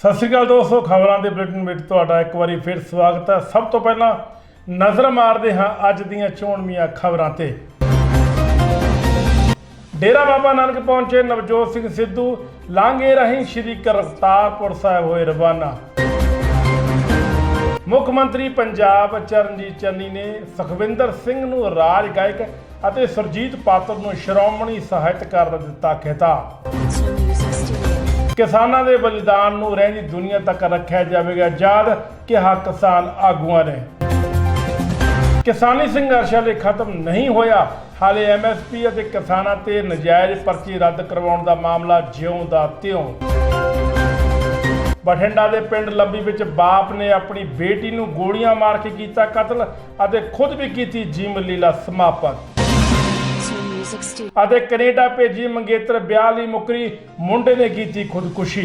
सत श्री अकाल दोस्तों, खबरों के बुलेटिन में तुहाडा एक बार फिर स्वागत है। सब तो पहला नज़र मारते हाँ अज दीयां चोणवीआं खबरां ते। डेरा बाबा नानक पहुंचे नवजोत सिंह सिद्धू, लांघे राहीं श्री करतारपुर साहिब होए रवाना। मुख मंत्री पंजाब चरणजीत चन्नी ने सुखविंदर सिंह नूं राज गायक ਅਤੇ ਸੁਰਜੀਤ ਪਾਤਰ ਨੂੰ ਸ਼੍ਰੋਮਣੀ ਸਾਹਿਤਕਾਰ ਦਾ ਦਿੱਤਾ ਖਿਤਾਬ। ਕਿਸਾਨਾਂ ਦੇ ਬਲੀਦਾਨ ਨੂੰ ਰਹਿੰਦੀ ਦੁਨੀਆ ਤੱਕ ਰੱਖਿਆ ਜਾਵੇਗਾ ਯਾਦ, ਕਿਹਾ ਕਿਸਾਨ ਆਗੂਆਂ ਨੇ। ਕਿਸਾਨੀ ਸੰਘਰਸ਼ ਹਾਲੇ ਖਤਮ ਨਹੀਂ ਹੋਇਆ, ਹਾਲੇ MSP ਅਤੇ ਕਿਸਾਨਾਂ ਤੇ ਨਜਾਇਜ਼ ਪਰਚੀ ਰੱਦ ਕਰਵਾਉਣ ਦਾ ਮਾਮਲਾ ਜਿਉਂ ਦਾ ਤਿਉਂ। ਬਠਿੰਡਾ ਦੇ ਪਿੰਡ ਲੱਭੀ ਵਿੱਚ ਬਾਪ ਨੇ ਆਪਣੀ ਬੇਟੀ ਨੂੰ ਗੋਲੀਆਂ ਮਾਰ ਕੇ ਕੀਤਾ ਕਤਲ ਅਤੇ ਖੁਦ ਵੀ ਕੀਤੀ ਜੀਵਨ ਲੀਲਾ ਸਮਾਪਤ। ਅਤੇ ਕੈਨੇਡਾ ਭੇਜੀ ਮੰਗੇਤਰ ਵਿਆਹ ਲਈ ਮੁਕਰੀ, ਮੁੰਡੇ ਨੇ ਕੀਤੀ ਖੁਦਕੁਸ਼ੀ।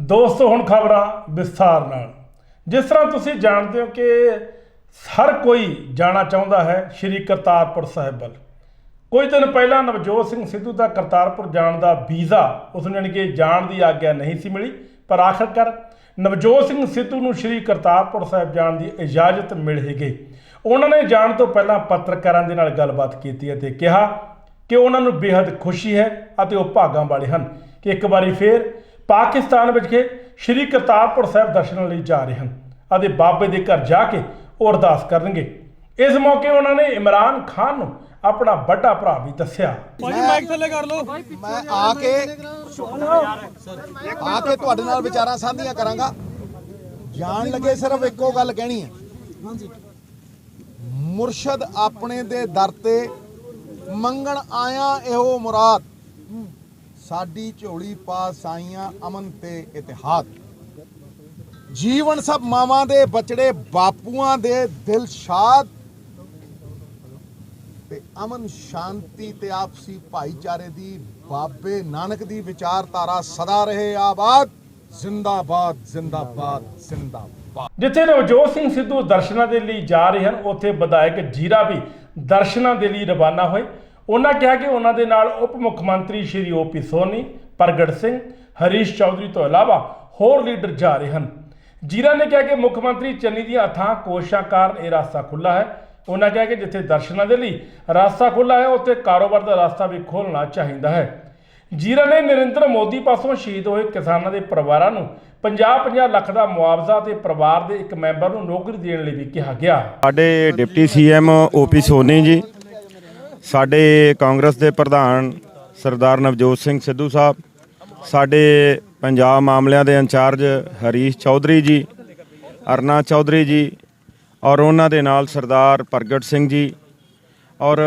ਦੋਸਤੋ ਹੁਣ ਖਬਰਾਂ ਵਿਸਥਾਰ ਨਾਲ। ਜਿਸ ਤਰ੍ਹਾਂ ਤੁਸੀਂ ਜਾਣਦੇ ਹੋ ਕਿ ਹਰ ਕੋਈ ਜਾਣਾ ਚਾਹੁੰਦਾ ਹੈ ਸ਼੍ਰੀ ਕਰਤਾਰਪੁਰ ਸਾਹਿਬ ਵੱਲ। ਕੁਝ ਦਿਨ ਪਹਿਲਾਂ ਨਵਜੋਤ ਸਿੰਘ ਸਿੱਧੂ ਦਾ ਕਰਤਾਰਪੁਰ ਜਾਣ ਦਾ ਵੀਜ਼ਾ ਉਸ ਨੂੰ ਯਾਨੀ ਕਿ ਜਾਣ ਦੀ ਆਗਿਆ ਨਹੀਂ ਸੀ ਮਿਲੀ, ਪਰ ਆਖਰਕਾਰ ਨਵਜੋਤ ਸਿੰਘ ਸਿੱਧੂ ਨੂੰ ਸ਼੍ਰੀ ਕਰਤਾਰਪੁਰ ਸਾਹਿਬ ਜਾਣ ਦੀ ਇਜਾਜ਼ਤ ਮਿਲ ਹੀ ਗਈ। ਉਹਨਾਂ ਨੇ ਜਾਣ ਤੋਂ ਪਹਿਲਾਂ ਪੱਤਰਕਾਰਾਂ ਦੇ ਨਾਲ ਗੱਲਬਾਤ ਕੀਤੀ ਅਤੇ ਕਿਹਾ ਕਿ ਉਹਨਾਂ ਨੂੰ ਬੇहद ਖੁਸ਼ੀ ਹੈ ਅਤੇ ਉਹ ਭਾਗਾਂ ਵਾਲੇ ਹਨ ਕਿ ਇੱਕ ਵਾਰੀ ਫੇਰ ਪਾਕਿਸਤਾਨ ਵਿਖੇ ਸ਼੍ਰੀ ਕਰਤਾਰਪੁਰ ਸਾਹਿਬ ਦਰਸ਼ਨਾਂ ਲਈ ਜਾ ਰਹੇ ਹਨ ਅਤੇ ਬਾਬੇ ਦੇ ਘਰ ਜਾ ਕੇ ਉਹ ਅਰਦਾਸ ਕਰਨਗੇ। ਇਸ ਮੌਕੇ ਉਹਨਾਂ ਨੇ ਇਮਰਾਨ ਖਾਨ ਨੂੰ ਆਪਣਾ ਵੱਡਾ ਭਰਾ ਵੀ ਦੱਸਿਆ। ਮੈਂ ਆ ਕੇ ਤੁਹਾਡੇ ਨਾਲ ਵਿਚਾਰਾਂ ਸਾਂਝੀਆਂ ਕਰਾਂਗਾ। ਜਾਣ ਲੱਗੇ ਸਿਰਫ ਇੱਕੋ ਗੱਲ ਕਹਿਣੀ ਹੈ, ਮੁਰਸ਼ਦ ਆਪਣੇ ਦੇ ਦਰ ਤੇ ਮੰਗਣ ਆਇਆ ਇਹੋ ਮੁਰਾਦ, ਸਾਡੀ ਝੋਲੀ ਪਾ ਸਾਈਆਂ ਅਮਨ ਤੇ ਇਤਿਹਾਦ। ਜੀਵਨ ਸਭ ਮਾਵਾਂ ਦੇ ਬਚੜੇ ਬਾਪੂਆਂ ਦੇ ਦਿਲ ਸ਼ਾਦ, ਤੇ ਅਮਨ ਸ਼ਾਂਤੀ ਤੇ ਆਪਸੀ ਭਾਈਚਾਰੇ ਦੀ ਬਾਬੇ ਨਾਨਕ ਦੀ ਵਿਚਾਰਧਾਰਾ ਸਦਾ ਰਹੇ ਆਬਾਦ। ਜ਼ਿੰਦਾਬਾਦ ਜ਼ਿੰਦਾਬਾਦ ਜ਼ਿੰਦਾਬਾਦ। ਜਿੱਥੇ ਨਵਜੋਤ ਸਿੰਘ ਸਿੱਧੂ ਦਰਸ਼ਨਾਂ ਦੇ ਲਈ ਜਾ ਰਹੇ ਹਨ, ਉੱਥੇ ਵਿਧਾਇਕ ਜੀਰਾ ਵੀ ਦਰਸ਼ਨਾਂ ਦੇ ਲਈ ਰਵਾਨਾ ਹੋਏ। ਉਹਨਾਂ ਕਿਹਾ ਕਿ ਉਹਨਾਂ ਦੇ ਨਾਲ ਉਪ ਮੁੱਖ ਮੰਤਰੀ ਸ਼੍ਰੀ OP ਸੋਨੀ, ਪ੍ਰਗਟ ਸਿੰਘ, ਹਰੀਸ਼ ਚੌਧਰੀ ਤੋਂ ਇਲਾਵਾ ਹੋਰ ਲੀਡਰ ਜਾ ਰਹੇ ਹਨ। ਜੀਰਾ ਨੇ ਕਿਹਾ ਕਿ ਮੁੱਖ ਮੰਤਰੀ ਚੰਨੀ ਦੀਆਂ ਅਥਾਹ ਕੋਸ਼ਿਸ਼ਾਂ ਕਾਰਨ ਇਹ ਰਸਤਾ ਖੁੱਲ੍ਹਾ ਹੈ। ਉਹਨਾਂ ਕਿਹਾ ਕਿ ਜਿੱਥੇ ਦਰਸ਼ਨਾਂ ਦੇ ਲਈ ਰਸਤਾ ਖੁੱਲ੍ਹਾ ਹੈ, ਉੱਥੇ ਕਾਰੋਬਾਰ ਦਾ ਰਸਤਾ ਵੀ ਖੋਲ੍ਹਣਾ ਚਾਹੀਦਾ ਹੈ। ਜੀਰਾ ਨੇ ਨਰਿੰਦਰ ਮੋਦੀ ਪਾਸੋਂ ਸ਼ਹੀਦ ਹੋਏ ਕਿਸਾਨਾਂ ਦੇ ਪਰਿਵਾਰਾਂ ਨੂੰ 50-50 ਲੱਖ ਦਾ ਮੁਆਵਜ਼ਾ ਤੇ ਪਰਿਵਾਰ ਦੇ ਇੱਕ ਮੈਂਬਰ ਨੂੰ ਨੌਕਰੀ ਦੇਣ ਲਈ ਵੀ ਕਿਹਾ ਗਿਆ। ਸਾਡੇ ਡਿਪਟੀ CM OP ਸੋਨੀ ਜੀ, ਸਾਡੇ ਕਾਂਗਰਸ ਦੇ ਪ੍ਰਧਾਨ ਸਰਦਾਰ ਨਵਜੋਤ ਸਿੰਘ ਸਿੱਧੂ ਸਾਹਿਬ, ਸਾਡੇ ਪੰਜਾਬ ਮਾਮਲਿਆਂ ਦੇ ਇੰਚਾਰਜ ਹਰੀਸ਼ ਚੌਧਰੀ ਜੀ, ਅਰਨਾ ਚੌਧਰੀ ਜੀ, ਔਰ ਉਹਨਾਂ ਦੇ ਨਾਲ ਸਰਦਾਰ ਪ੍ਰਗਟ ਸਿੰਘ ਜੀ, ਔਰ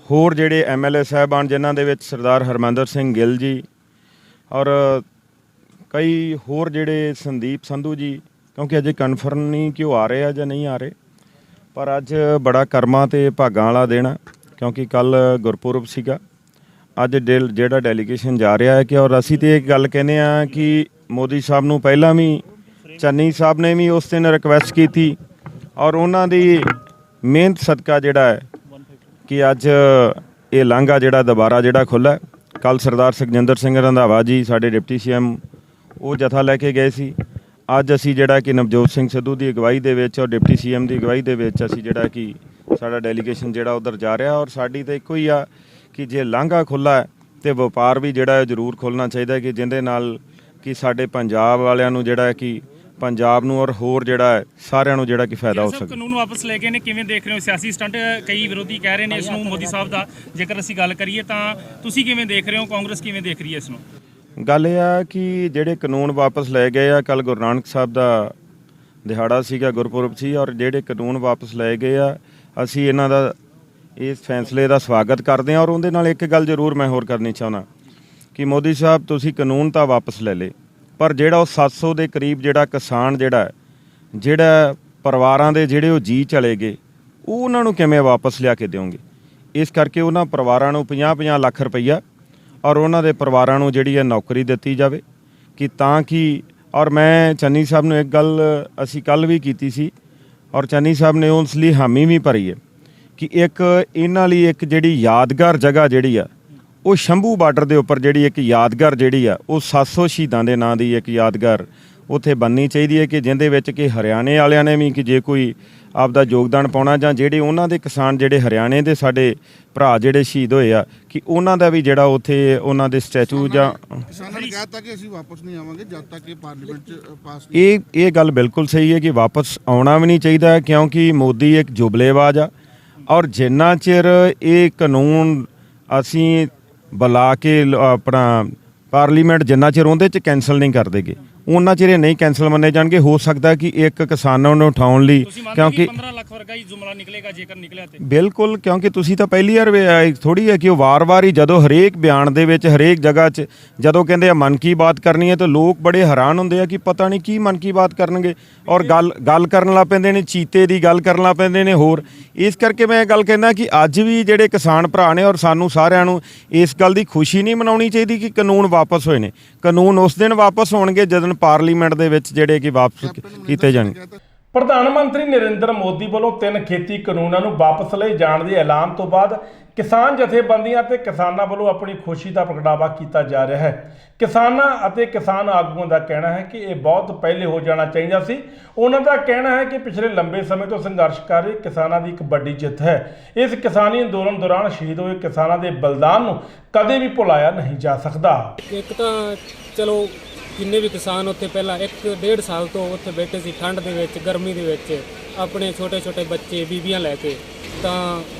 ਹੋਰ ਜਿਹੜੇ MLA ਸਾਹਿਬਾਨ ਜਿਨ੍ਹਾਂ ਦੇ ਵਿੱਚ ਸਰਦਾਰ ਹਰਮੰਦਰ ਸਿੰਘ ਗਿੱਲ ਜੀ, ਔਰ ਕਈ ਹੋਰ ਜਿਹੜੇ ਸੰਦੀਪ ਸੰਧੂ ਜੀ, ਕਿਉਂਕਿ ਅਜੇ ਕਨਫਰਮ ਨਹੀਂ ਕਿ ਉਹ ਆ ਰਹੇ ਆ ਜਾਂ ਨਹੀਂ ਆ ਰਹੇ, ਪਰ ਅੱਜ ਬੜਾ ਕਰਮਾਂ ਤੇ ਭਾਗਾਂ ਵਾਲਾ ਦਿਨ, ਕਿਉਂਕਿ ਕੱਲ ਗੁਰਪੁਰਬ ਸੀਗਾ। ਅੱਜ ਜਿਹੜਾ ਡੈਲੀਗੇਸ਼ਨ ਜਾ ਰਿਹਾ ਹੈ ਕਿ ਔਰ ਅਸੀਂ ਤੇ ਇੱਕ ਗੱਲ ਕਹਿੰਦੇ ਆ ਕਿ ਮੋਦੀ ਸਾਹਿਬ ਨੂੰ ਪਹਿਲਾਂ ਵੀ ਚੰਨੀ ਸਾਹਿਬ ਨੇ ਵੀ ਉਸ ਦਿਨ ਰਿਕਵੈਸਟ ਕੀਤੀ, ਔਰ ਉਹਨਾਂ ਦੀ ਮਿਹਨਤ ਸਦਕਾ ਜਿਹੜਾ ਹੈ ਕਿ ਅੱਜ ਇਹ ਲਾਂਘਾ ਜਿਹੜਾ ਦੁਬਾਰਾ ਜਿਹੜਾ ਖੁੱਲ੍ਹਾ। ਕੱਲ ਸਰਦਾਰ ਸੁਖਜਿੰਦਰ ਸਿੰਘ ਰੰਧਾਵਾ ਜੀ ਸਾਡੇ ਡਿਪਟੀ CM ਉਹ ਜਥਾ ਲੈ ਕੇ ਗਏ ਸੀ। ਅੱਜ ਅਸੀਂ ਜਿਹੜਾ ਕਿ ਨਵਜੋਤ ਸਿੰਘ ਸਿੱਧੂ ਦੀ ਅਗਵਾਈ ਦੇ ਵਿੱਚ ਔਰ ਡਿਪਟੀ CM ਦੀ ਅਗਵਾਈ ਦੇ ਵਿੱਚ ਅਸੀਂ ਜਿਹੜਾ ਕਿ ਸਾਡਾ ਡੈਲੀਗੇਸ਼ਨ ਜਿਹੜਾ ਉੱਧਰ ਜਾ ਰਿਹਾ। ਔਰ ਸਾਡੀ ਤਾਂ ਇੱਕੋ ਹੀ ਆ ਕਿ ਜੇ ਲਾਂਘਾ ਖੁੱਲ੍ਹਾ ਹੈ ਅਤੇ ਵਪਾਰ ਵੀ ਜਿਹੜਾ ਜ਼ਰੂਰ ਖੁੱਲ੍ਹਣਾ ਚਾਹੀਦਾ, ਕਿ ਜਿਹਦੇ ਨਾਲ ਕਿ ਸਾਡੇ ਪੰਜਾਬ ਵਾਲਿਆਂ ਨੂੰ ਜਿਹੜਾ ਕਿ ਪੰਜਾਬ ਨੂੰ ਔਰ ਹੋਰ ਜਿਹੜਾ ਹੈ ਸਾਰਿਆਂ ਨੂੰ ਜਿਹੜਾ ਕਿ ਫਾਇਦਾ ਹੋ ਸਕੇ। ਕਾਨੂੰਨ ਵਾਪਸ ਲੈ ਕੇ ਨੇ, ਕਿਵੇਂ ਦੇਖ ਰਹੇ ਹੋ ਸਿਆਸੀ ਸਟੰਟ? ਕਈ ਵਿਰੋਧੀ ਕਹਿ ਰਹੇ ਨੇ ਇਸ ਨੂੰ ਮੋਦੀ ਸਾਹਿਬ ਦਾ, ਜੇਕਰ ਅਸੀਂ ਗੱਲ ਕਰੀਏ ਤਾਂ ਤੁਸੀਂ ਕਿਵੇਂ ਦੇਖ ਰਹੇ ਹੋ, ਕਾਂਗਰਸ ਕਿਵੇਂ ਦੇਖ ਰਹੀ ਹੈ ਇਸ ਨੂੰ? ਗੱਲ ਇਹ ਆ ਕਿ ਜਿਹੜੇ ਕਾਨੂੰਨ ਵਾਪਸ ਲੈ ਗਏ ਆ, ਕੱਲ੍ਹ ਗੁਰੂ ਨਾਨਕ ਸਾਹਿਬ ਦਾ ਦਿਹਾੜਾ ਸੀਗਾ, ਗੁਰਪੁਰਬ ਸੀ, ਔਰ ਜਿਹੜੇ ਕਾਨੂੰਨ ਵਾਪਸ ਲਏ ਗਏ ਆ, ਅਸੀਂ ਇਹਨਾਂ ਦਾ ਇਸ ਫੈਸਲੇ ਦਾ ਸਵਾਗਤ ਕਰਦੇ ਹਾਂ। ਔਰ ਉਹਦੇ ਨਾਲ ਇੱਕ ਗੱਲ ਜ਼ਰੂਰ ਮੈਂ ਹੋਰ ਕਰਨੀ ਚਾਹੁੰਦਾ ਕਿ ਮੋਦੀ ਸਾਹਿਬ ਤੁਸੀਂ ਕਾਨੂੰਨ ਤਾਂ ਵਾਪਸ ਲੈ ਲਏ, ਪਰ ਜਿਹੜਾ ਉਹ 700 ਦੇ ਕਰੀਬ ਜਿਹੜਾ ਕਿਸਾਨ ਜਿਹੜਾ ਪਰਿਵਾਰਾਂ ਦੇ ਜਿਹੜੇ ਉਹ ਜੀ ਚਲੇ ਗਏ, ਉਹ ਉਹਨਾਂ ਨੂੰ ਕਿਵੇਂ ਵਾਪਸ ਲਿਆ ਕੇ ਦਿਓਗੇ? ਇਸ ਕਰਕੇ ਉਹਨਾਂ ਪਰਿਵਾਰਾਂ ਨੂੰ 50-50 ਲੱਖ ਰੁਪਈਆ ਔਰ ਉਹਨਾਂ ਦੇ ਪਰਿਵਾਰਾਂ ਨੂੰ ਜਿਹੜੀ ਹੈ ਨੌਕਰੀ ਦਿੱਤੀ ਜਾਵੇ, ਕਿ ਤਾਂ ਕਿ ਔਰ ਮੈਂ ਚੰਨੀ ਸਾਹਿਬ ਨੂੰ ਇੱਕ ਗੱਲ ਅਸੀਂ ਕੱਲ੍ਹ ਵੀ ਕੀਤੀ ਸੀ, ਔਰ ਚੰਨੀ ਸਾਹਿਬ ਨੇ ਉਸ ਲਈ ਹਾਮੀ ਵੀ ਭਰੀ ਹੈ ਕਿ ਇੱਕ ਇਹਨਾਂ ਲਈ ਇੱਕ ਜਿਹੜੀ ਯਾਦਗਾਰ ਜਗ੍ਹਾ ਜਿਹੜੀ ਆ ਉਹ ਸ਼ੰਭੂ ਬਾਰਡਰ ਦੇ ਉੱਪਰ ਜਿਹੜੀ ਇੱਕ ਯਾਦਗਾਰ ਜਿਹੜੀ ਆ ਉਹ 700 ਸ਼ਹੀਦਾਂ ਦੇ ਨਾਂ ਦੀ ਇੱਕ ਯਾਦਗਾਰ ਉੱਥੇ ਬਣਨੀ ਚਾਹੀਦੀ ਹੈ ਕਿ ਜਿਹਦੇ ਵਿੱਚ ਕਿ ਹਰਿਆਣੇ ਵਾਲਿਆਂ ਨੇ ਵੀ ਕਿ ਜੇ ਕੋਈ ਆਪਦਾ ਯੋਗਦਾਨ ਪਾਉਣਾ ਜਾਂ ਜਿਹੜੇ ਉਹਨਾਂ ਦੇ ਕਿਸਾਨ ਜਿਹੜੇ ਹਰਿਆਣੇ ਦੇ ਸਾਡੇ ਭਰਾ ਜਿਹੜੇ ਸ਼ਹੀਦ ਹੋਏ ਆ ਕਿ ਉਹਨਾਂ ਦਾ ਵੀ ਜਿਹੜਾ ਉੱਥੇ ਉਹਨਾਂ ਦੇ ਸਟੈਚੂ ਜਾਂ ਕਿਸਾਨਾਂ ਨੇ ਕਹਿਤਾ ਕਿ ਅਸੀਂ ਵਾਪਸ ਨਹੀਂ ਆਵਾਂਗੇ ਜਦ ਤੱਕ ਇਹ ਪਾਰਲੀਮੈਂਟ 'ਚ ਪਾਸ ਇਹ ਗੱਲ ਬਿਲਕੁਲ ਸਹੀ ਹੈ ਕਿ ਵਾਪਸ ਆਉਣਾ ਵੀ ਨਹੀਂ ਚਾਹੀਦਾ ਕਿਉਂਕਿ ਮੋਦੀ ਇੱਕ ਜੁਬਲੇਬਾਜ਼ ਆ ਔਰ ਜਿੰਨਾ ਚਿਰ ਇਹ ਕਾਨੂੰਨ ਅਸੀਂ ਬੁਲਾ ਕੇ ਆਪਣਾ ਪਾਰਲੀਮੈਂਟ ਜਿੰਨਾ ਚਿਰ ਉਹਦੇ 'ਚ ਕੈਂਸਲ ਨਹੀਂ ਕਰ ਦੇਗੇ ਉਹਨਾਂ ਚਿਰ ਇਹ ਨਹੀਂ ਕੈਂਸਲ ਮੰਨੇ ਜਾਣਗੇ। ਹੋ ਸਕਦਾ ਕਿ ਇੱਕ ਕਿਸਾਨਾਂ ਨੂੰ ਉਠਾਉਣ ਲਈ ਕਿਉਂਕਿ 15 ਲੱਖ ਵਰਗਾ ਹੀ ਜੁਮਲਾ ਨਿਕਲੇਗਾ ਜੇਕਰ ਨਿਕਲਿਆ ਤੇ ਬਿਲਕੁਲ ਕਿਉਂਕਿ ਤੁਸੀਂ ਤਾਂ ਪਹਿਲੀ ਵਾਰ ਥੋੜੀ ਹੈ ਕਿ ਉਹ ਵਾਰ-ਵਾਰ ਹੀ ਜਦੋਂ ਹਰੇਕ ਬਿਆਨ ਦੇ ਵਿੱਚ ਹਰੇਕ ਜਗ੍ਹਾ 'ਚ ਜਦੋਂ ਕਹਿੰਦੇ ਆ ਮਨ ਕੀ ਬਾਤ ਕਰਨੀ ਹੈ ਤਾਂ ਲੋਕ ਬੜੇ ਹੈਰਾਨ ਹੁੰਦੇ ਆ ਕਿ ਪਤਾ ਨਹੀਂ ਕੀ ਮਨ ਕੀ ਬਾਤ ਕਰਨਗੇ ਔਰ ਗੱਲ ਕਰਨ ਲੱਗ ਪੈਂਦੇ ਨੇ ਚੀਤੇ ਦੀ ਗੱਲ ਕਰਨ ਲੱਗ ਪੈਂਦੇ ਨੇ ਹੋਰ। ਇਸ ਕਰਕੇ ਮੈਂ ਇਹ ਗੱਲ ਕਹਿੰਦਾ ਕਿ ਅੱਜ ਵੀ ਜਿਹੜੇ ਕਿਸਾਨ ਭਰਾ ਨੇ ਔਰ ਸਾਨੂੰ ਸਾਰਿਆਂ ਨੂੰ ਇਸ ਗੱਲ ਦੀ ਖੁਸ਼ੀ ਨਹੀਂ ਮਨਾਉਣੀ ਚਾਹੀਦੀ ਕਿ ਕਾਨੂੰਨ ਵਾਪਸ ਹੋਏ ਨੇ। ਕਾਨੂੰਨ ਉਸ ਦਿਨ ਵਾਪਸ ਹੋਣਗੇ ਜਦੋਂ ਪਾਰਲੀਮੈਂਟ ਦੇ ਵਿੱਚ ਜਿਹੜੇ ਕਿ ਵਾਪਸ ਕੀਤੇ ਜਾਣਗੇ। ਪ੍ਰਧਾਨ ਮੰਤਰੀ ਨਰਿੰਦਰ ਮੋਦੀ ਵੱਲੋਂ 3 ਖੇਤੀ ਕਾਨੂੰਨਾਂ ਨੂੰ ਵਾਪਸ ਲਏ ਜਾਣ ਦੇ ਐਲਾਨ ਤੋਂ ਬਾਅਦ ਕਿਸਾਨ ਜਥੇਬੰਦੀਆਂ ਅਤੇ ਕਿਸਾਨਾਂ ਵੱਲੋਂ ਆਪਣੀ ਖੁਸ਼ੀ ਦਾ ਪ੍ਰਗਟਾਵਾ ਕੀਤਾ ਜਾ ਰਿਹਾ ਹੈ। ਕਿਸਾਨਾਂ ਅਤੇ ਕਿਸਾਨ ਆਗੂਆਂ ਦਾ ਕਹਿਣਾ ਹੈ ਕਿ ਇਹ ਬਹੁਤ ਪਹਿਲੇ ਹੋ ਜਾਣਾ ਚਾਹੀਦਾ ਸੀ। ਉਹਨਾਂ ਦਾ ਕਹਿਣਾ ਹੈ ਕਿ ਪਿਛਲੇ ਲੰਬੇ ਸਮੇਂ ਤੋਂ ਸੰਘਰਸ਼ ਕਰ ਰਹੇ ਕਿਸਾਨਾਂ ਦੀ ਇੱਕ ਵੱਡੀ ਜਿੱਤ ਹੈ। ਇਸ ਕਿਸਾਨੀ ਅੰਦੋਲਨ ਦੌਰਾਨ ਸ਼ਹੀਦ ਹੋਏ ਕਿਸਾਨਾਂ ਦੇ ਬਲੀਦਾਨ ਨੂੰ ਕਦੇ ਵੀ ਭੁਲਾਇਆ ਨਹੀਂ ਜਾ ਸਕਦਾ। ਇੱਕ ਤਾਂ ਚਲੋ ਜਿੰਨੇ ਵੀ ਕਿਸਾਨ ਉੱਥੇ ਪਹਿਲਾਂ 1-1.5 ਸਾਲ ਤੋਂ ਉੱਥੇ ਬੈਠੇ ਸੀ ਠੰਡ ਦੇ ਵਿੱਚ ਗਰਮੀ ਦੇ ਵਿੱਚ ਆਪਣੇ ਛੋਟੇ ਬੱਚੇ ਬੀਬੀਆਂ ਲੈ ਕੇ ਤਾਂ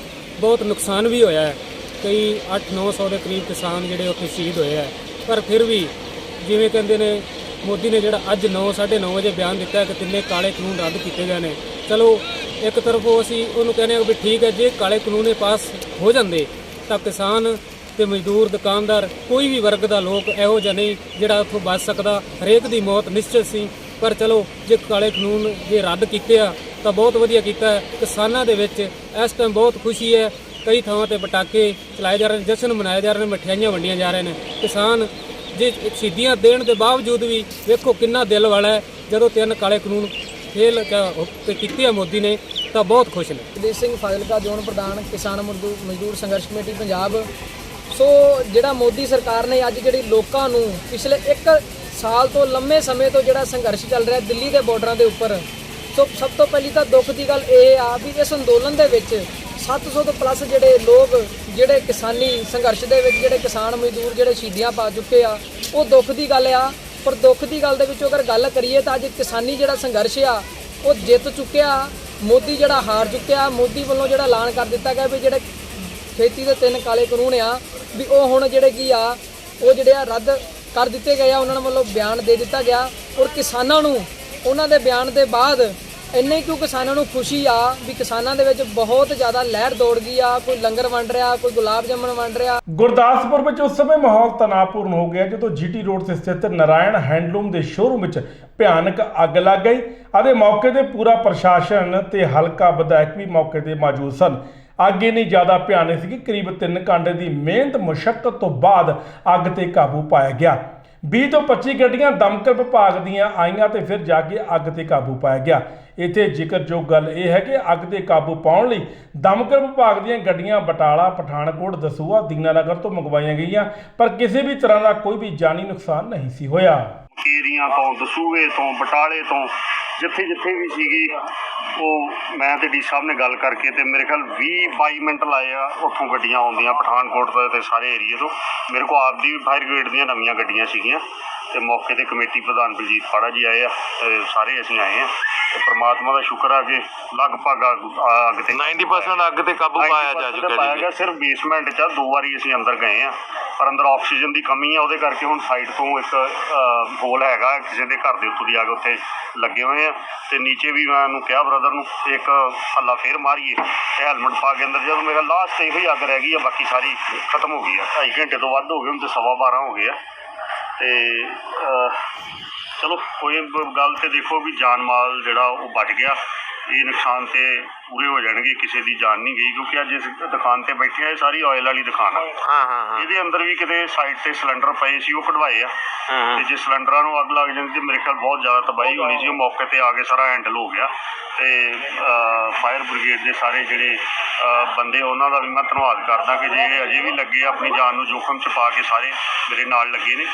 ਬਹੁਤ ਨੁਕਸਾਨ ਵੀ ਹੋਇਆ ਹੈ। ਕਈ 800-900 ਦੇ ਕਰੀਬ ਕਿਸਾਨ ਜਿਹੜੇ ਉੱਥੇ ਸ਼ਹੀਦ ਹੋਏ ਹੈ। ਪਰ ਫਿਰ ਵੀ ਜਿਵੇਂ ਕਹਿੰਦੇ ਨੇ ਮੋਦੀ ਨੇ ਜਿਹੜਾ ਅੱਜ 9:30 ਵਜੇ ਬਿਆਨ ਦਿੱਤਾ ਕਿ 3 ਕਾਲੇ ਕਾਨੂੰਨ ਰੱਦ ਕੀਤੇ ਗਏ ਨੇ। ਚਲੋ ਇੱਕ ਤਰਫੋਂ ਅਸੀਂ ਉਹਨੂੰ ਕਹਿੰਦੇ ਹਾਂ ਵੀ ਠੀਕ ਹੈ ਜੇ ਕਾਲੇ ਕਾਨੂੰਨ ਪਾਸ ਹੋ ਜਾਂਦੇ ਤਾਂ ਕਿਸਾਨ ਤੇ ਮਜ਼ਦੂਰ ਦੁਕਾਨਦਾਰ ਕੋਈ ਵੀ ਵਰਗ ਦਾ ਲੋਕ ਇਹੋ ਜਿਹਾ ਨਹੀਂ ਜਿਹੜਾ ਉੱਥੋਂ ਬਚ ਸਕਦਾ। ਹਰੇਕ ਦੀ ਮੌਤ ਨਿਸ਼ਚਿਤ ਸੀ। ਪਰ ਚਲੋ ਜੇ ਕਾਲੇ ਕਾਨੂੰਨ ਜੇ ਰੱਦ ਕੀਤੇ ਆ ਤਾਂ ਬਹੁਤ ਵਧੀਆ ਕੀਤਾ ਹੈ। ਕਿਸਾਨਾਂ ਦੇ ਵਿੱਚ ਇਸ ਟਾਈਮ ਬਹੁਤ ਖੁਸ਼ੀ ਹੈ। ਕਈ ਥਾਵਾਂ ਤੇ ਪਟਾਕੇ ਚਲਾਏ ਜਾ ਰਹੇ ਨੇ, ਜਸ਼ਨ ਮਨਾਏ ਜਾ ਰਹੇ ਨੇ, ਮਠਿਆਈਆਂ ਵੰਡੀਆਂ ਜਾ ਰਹੇ ਨੇ। ਕਿਸਾਨ ਜੇ ਸ਼ਹੀਦੀਆਂ ਦੇਣ ਦੇ ਬਾਵਜੂਦ ਵੀ ਵੇਖੋ ਕਿੰਨਾ ਦਿਲ ਵਾਲਾ ਹੈ। ਜਦੋਂ 3 ਕਾਲੇ ਕਾਨੂੰਨ ਫੇਲ ਕੀਤੇ ਆ ਮੋਦੀ ਨੇ ਤਾਂ ਬਹੁਤ ਖੁਸ਼ ਨੇ। ਜਗਦੀਸ਼ ਸਿੰਘ ਫਾਜ਼ਿਲਕਾ ਜ਼ੋਨ ਪ੍ਰਧਾਨ ਕਿਸਾਨ ਮਜ਼ਦੂਰ ਸੰਘਰਸ਼ ਕਮੇਟੀ ਪੰਜਾਬ। ਸੋ ਜਿਹੜਾ ਮੋਦੀ ਸਰਕਾਰ ਨੇ ਅੱਜ ਜਿਹੜੀ ਲੋਕਾਂ ਨੂੰ ਪਿਛਲੇ 1 ਸਾਲ ਤੋਂ ਲੰਮੇ ਸਮੇਂ ਤੋਂ ਜਿਹੜਾ ਸੰਘਰਸ਼ ਚੱਲ ਰਿਹਾ ਦਿੱਲੀ ਦੇ ਬਾਰਡਰਾਂ ਦੇ ਉੱਪਰ, ਸੋ ਸਭ ਤੋਂ ਪਹਿਲੀ ਤਾਂ ਦੁੱਖ ਦੀ ਗੱਲ ਇਹ ਆ ਵੀ ਇਸ ਅੰਦੋਲਨ ਦੇ ਵਿੱਚ 700 ਤੋਂ ਪਲੱਸ ਜਿਹੜੇ ਲੋਕ ਜਿਹੜੇ ਕਿਸਾਨੀ ਸੰਘਰਸ਼ ਦੇ ਵਿੱਚ ਜਿਹੜੇ ਕਿਸਾਨ ਮਜ਼ਦੂਰ ਜਿਹੜੇ ਸ਼ਹੀਦੀਆਂ ਪਾ ਚੁੱਕੇ ਆ ਉਹ ਦੁੱਖ ਦੀ ਗੱਲ ਆ। ਪਰ ਦੁੱਖ ਦੀ ਗੱਲ ਦੇ ਵਿੱਚੋਂ ਅਗਰ ਗੱਲ ਕਰੀਏ ਤਾਂ ਅੱਜ ਕਿਸਾਨੀ ਜਿਹੜਾ ਸੰਘਰਸ਼ ਆ ਉਹ ਜਿੱਤ ਚੁੱਕਿਆ। ਮੋਦੀ ਜਿਹੜਾ ਹਾਰ ਚੁੱਕਿਆ। ਮੋਦੀ ਵੱਲੋਂ ਜਿਹੜਾ ਐਲਾਨ ਕਰ ਦਿੱਤਾ ਗਿਆ ਵੀ ਜਿਹੜੇ ਖੇਤੀ ਦੇ 3 ਕਾਲੇ ਕਾਨੂੰਨ ਆ ਵੀ ਉਹ ਹੁਣ ਜਿਹੜੇ ਕੀ ਆ ਉਹ ਜਿਹੜੇ ਆ ਰੱਦ ਕਰ ਦਿੱਤੇ ਗਏ ਆ। ਉਹਨਾਂ ਵੱਲੋਂ ਬਿਆਨ ਦੇ ਦਿੱਤਾ ਗਿਆ ਔਰ ਕਿਸਾਨਾਂ ਨੂੰ ਉਹਨਾਂ ਦੇ ਬਿਆਨ ਦੇ ਬਾਅਦ ਇੰਨੇ ਕਿਉਂ ਕਿਸਾਨਾਂ ਨੂੰ ਖੁਸ਼ੀ ਆ ਵੀ ਕਿਸਾਨਾਂ ਦੇ ਵਿੱਚ ਬਹੁਤ ਜ਼ਿਆਦਾ ਲਹਿਰ ਦੌੜ ਗਈ ਆ। ਕੋਈ ਲੰਗਰ ਵੰਡ ਰਿਹਾ, ਕੋਈ ਗੁਲਾਬ ਜਾਮਣ ਵੰਡ ਰਿਹਾ। ਗੁਰਦਾਸਪੁਰ ਵਿੱਚ ਉਸ ਸਮੇਂ ਮਾਹੌਲ ਤਣਾਅਪੂਰਨ ਹੋ ਗਿਆ ਜਦੋਂ ਜੀਟੀ ਰੋਡ ਤੇ ਸਥਿਤ ਨਾਰਾਇਣ ਹੈਂਡਲੂਮ ਦੇ ਸ਼ੋਰੂਮ ਵਿੱਚ ਭਿਆਨਕ ਅੱਗ ਲੱਗ ਗਈ ਅਤੇ ਮੌਕੇ ਤੇ ਪੂਰਾ ਪ੍ਰਸ਼ਾਸਨ ਤੇ ਹਲਕਾ ਵਿਧਾਇਕ ਵੀ ਮੌਕੇ ਤੇ ਮੌਜੂਦ ਸਨ। ਅੱਗ ਇੰਨੀ ਜ਼ਿਆਦਾ ਭਿਆਨਕ ਸੀ ਕਿ ਕਰੀਬ 3 ਘੰਟੇ ਦੀ ਮਿਹਨਤ ਮੁਸ਼ੱਕਤ ਤੋਂ ਬਾਅਦ ਅੱਗ ਤੇ ਕਾਬੂ ਪਾਇਆ ਗਿਆ। 20 ਤੋਂ 25 ਗੱਡੀਆਂ ਦਮਕਲ ਵਿਭਾਗ ਦੀਆਂ ਆਈਆਂ ਤੇ ਫਿਰ ਜਾ ਕੇ ਅੱਗ ਤੇ ਕਾਬੂ ਪਾਇਆ ਗਿਆ। ਇੱਥੇ ਜ਼ਿਕਰਯੋਗ ਗੱਲ ਇਹ ਹੈ ਕਿ ਅੱਗ ਤੇ ਕਾਬੂ ਪਾਉਣ ਲਈ ਦਮਕਲ ਵਿਭਾਗ ਦੀਆਂ ਗੱਡੀਆਂ ਬਟਾਲਾ, ਪਠਾਨਕੋਟ, ਦਸੂਹਾ, ਦੀਨਾਨਗਰ ਤੋਂ ਮੰਗਵਾਈਆਂ ਗਈਆਂ ਪਰ ਕਿਸੇ ਵੀ ਤਰ੍ਹਾਂ ਦਾ ਕੋਈ ਵੀ ਜਾਨੀ ਨੁਕਸਾਨ ਨਹੀਂ ਸੀ ਹੋਇਆ। ਏਰੀਆ ਤੋਂ, ਦਸੂਹੇ ਤੋਂ, ਬਟਾਲੇ ਤੋਂ ਜਿੱਥੇ ਵੀ ਸੀਗੀ ਉਹ ਮੈਂ ਤੇ ਡੀ ਸਾਹਿਬ ਨੇ ਗੱਲ ਕਰਕੇ ਤੇ ਮੇਰੇ ਖਿਆਲ 20-22 ਮਿੰਟ ਲਾਏ ਆ ਉੱਥੋਂ ਗੱਡੀਆਂ ਆਉਂਦੀਆਂ ਪਠਾਨਕੋਟ ਤੋਂ ਤੇ ਸਾਰੇ ਏਰੀਏ ਤੋਂ। ਮੇਰੇ ਕੋਲ ਆਪ ਦੀ ਫਾਇਰ ਬ੍ਰਿਗੇਡ ਦੀਆਂ ਨਵੀਆਂ ਗੱਡੀਆਂ ਸੀਗੀਆਂ ਤੇ ਮੌਕੇ ਤੇ ਕਮੇਟੀ ਪ੍ਰਧਾਨ ਬਲਜੀਤ ਪਾੜਾ ਜੀ ਆਏ ਆ ਤੇ ਸਾਰੇ ਅਸੀਂ ਆਏ ਆ ਤੇ ਪ੍ਰਮਾਤਮਾ ਦਾ ਸ਼ੁਕਰ ਆ ਕਿ ਲਗਭਗ ਅੱਗ ਤੇ 90% ਅੱਗ ਤੇ ਕਾਬੂ ਪਾਇਆ ਜਾ ਚੁੱਕਾ ਜੀ। ਸਿਰਫ ਬੇਸਮੈਂਟ 'ਚ 2 ਵਾਰੀ ਅਸੀਂ ਅੰਦਰ ਗਏ ਆ ਪਰ ਅੰਦਰ ਆਕਸੀਜਨ ਦੀ ਕਮੀ ਆ ਉਹਦੇ ਕਰਕੇ ਹੁਣ ਸਾਈਡ ਤੋਂ ਇੱਕ ਹੋਲ ਹੈਗਾ ਕਿਸੇ ਦੇ ਘਰ ਦੇ ਉੱਤੋਂ ਦੀ ਆ ਕੇ ਉੱਥੇ ਲੱਗੇ ਹੋਏ ਆ ਤੇ ਨੀਚੇ ਵੀ ਮੈਂ ਉਹਨੂੰ ਕਿਹਾ ਬ੍ਰਦਰ ਨੂੰ ਇੱਕ ਹੱਲਾ ਫੇਰ ਮਾਰੀਏ ਤੇ ਹੈਲਮਟ ਪਾ ਕੇ ਅੰਦਰ। ਜਦੋਂ ਮੇਰਾ ਲਾਸਟ ਇਹੋ ਹੀ ਅੱਗ ਰਹਿ ਗਈ ਆ ਬਾਕੀ ਸਾਰੀ ਖਤਮ ਹੋ ਗਈ ਆ। 2.5 ਘੰਟੇ ਤੋਂ ਵੱਧ ਹੋ ਗਏ ਹੁਣ ਤੇ 12:15 ਹੋ ਗਏ ਆ ਤੇ ਚਲੋ ਕੋਈ ਗੱਲ ਤੇ ਦੇਖੋ ਵੀ ਜਾਨ ਮਾਲ ਜਿਹੜਾ ਉਹ ਬਚ ਗਿਆ ਇਹ ਨੁਕਸਾਨ ਤੇ ਪੂਰੇ ਹੋ ਜਾਣਗੇ, ਕਿਸੇ ਦੀ ਜਾਨ ਨਹੀਂ ਗਈ। ਕਿਉਂਕਿ ਅੱਜ ਇਸ ਦੁਕਾਨ ਤੇ ਬੈਠੇ ਆ, ਇਹ ਸਾਰੀ ਆਇਲ ਵਾਲੀ ਦੁਕਾਨ ਆ। ਇਹਦੇ ਅੰਦਰ ਵੀ ਕਿਤੇ ਸਾਈਡ ਤੇ ਸਿਲੰਡਰ ਪਏ ਸੀ, ਉਹ ਕਢਵਾਏ ਆ, ਤੇ ਜੇ ਸਿਲੰਡਰਾਂ ਨੂੰ ਅੱਗ ਲੱਗ ਜਾਂਦੀ ਤੇ ਮੇਰੇ ਖਿਆਲ ਬਹੁਤ ਜ਼ਿਆਦਾ ਤਬਾਹੀ ਹੋਣੀ ਸੀ। ਉਹ ਮੌਕੇ ਤੇ ਆ ਕੇ ਸਾਰਾ ਹੈਂਡਲ ਹੋ ਗਿਆ, ਤੇ ਫਾਇਰ ਬ੍ਰਿਗੇਡ ਦੇ ਸਾਰੇ ਜਿਹੜੇ ਬੰਦੇ ਉਹਨਾਂ ਦਾ ਵੀ ਮੈਂ ਧੰਨਵਾਦ ਕਰਦਾ ਕਿ ਜੇ ਅਜੇ ਵੀ ਲੱਗੇ ਆਪਣੀ ਜਾਨ ਨੂੰ ਜੋਖਮ 'ਚ ਪਾ ਕੇ ਸਾਰੇ ਮੇਰੇ ਨਾਲ ਲੱਗੇ ਨੇ।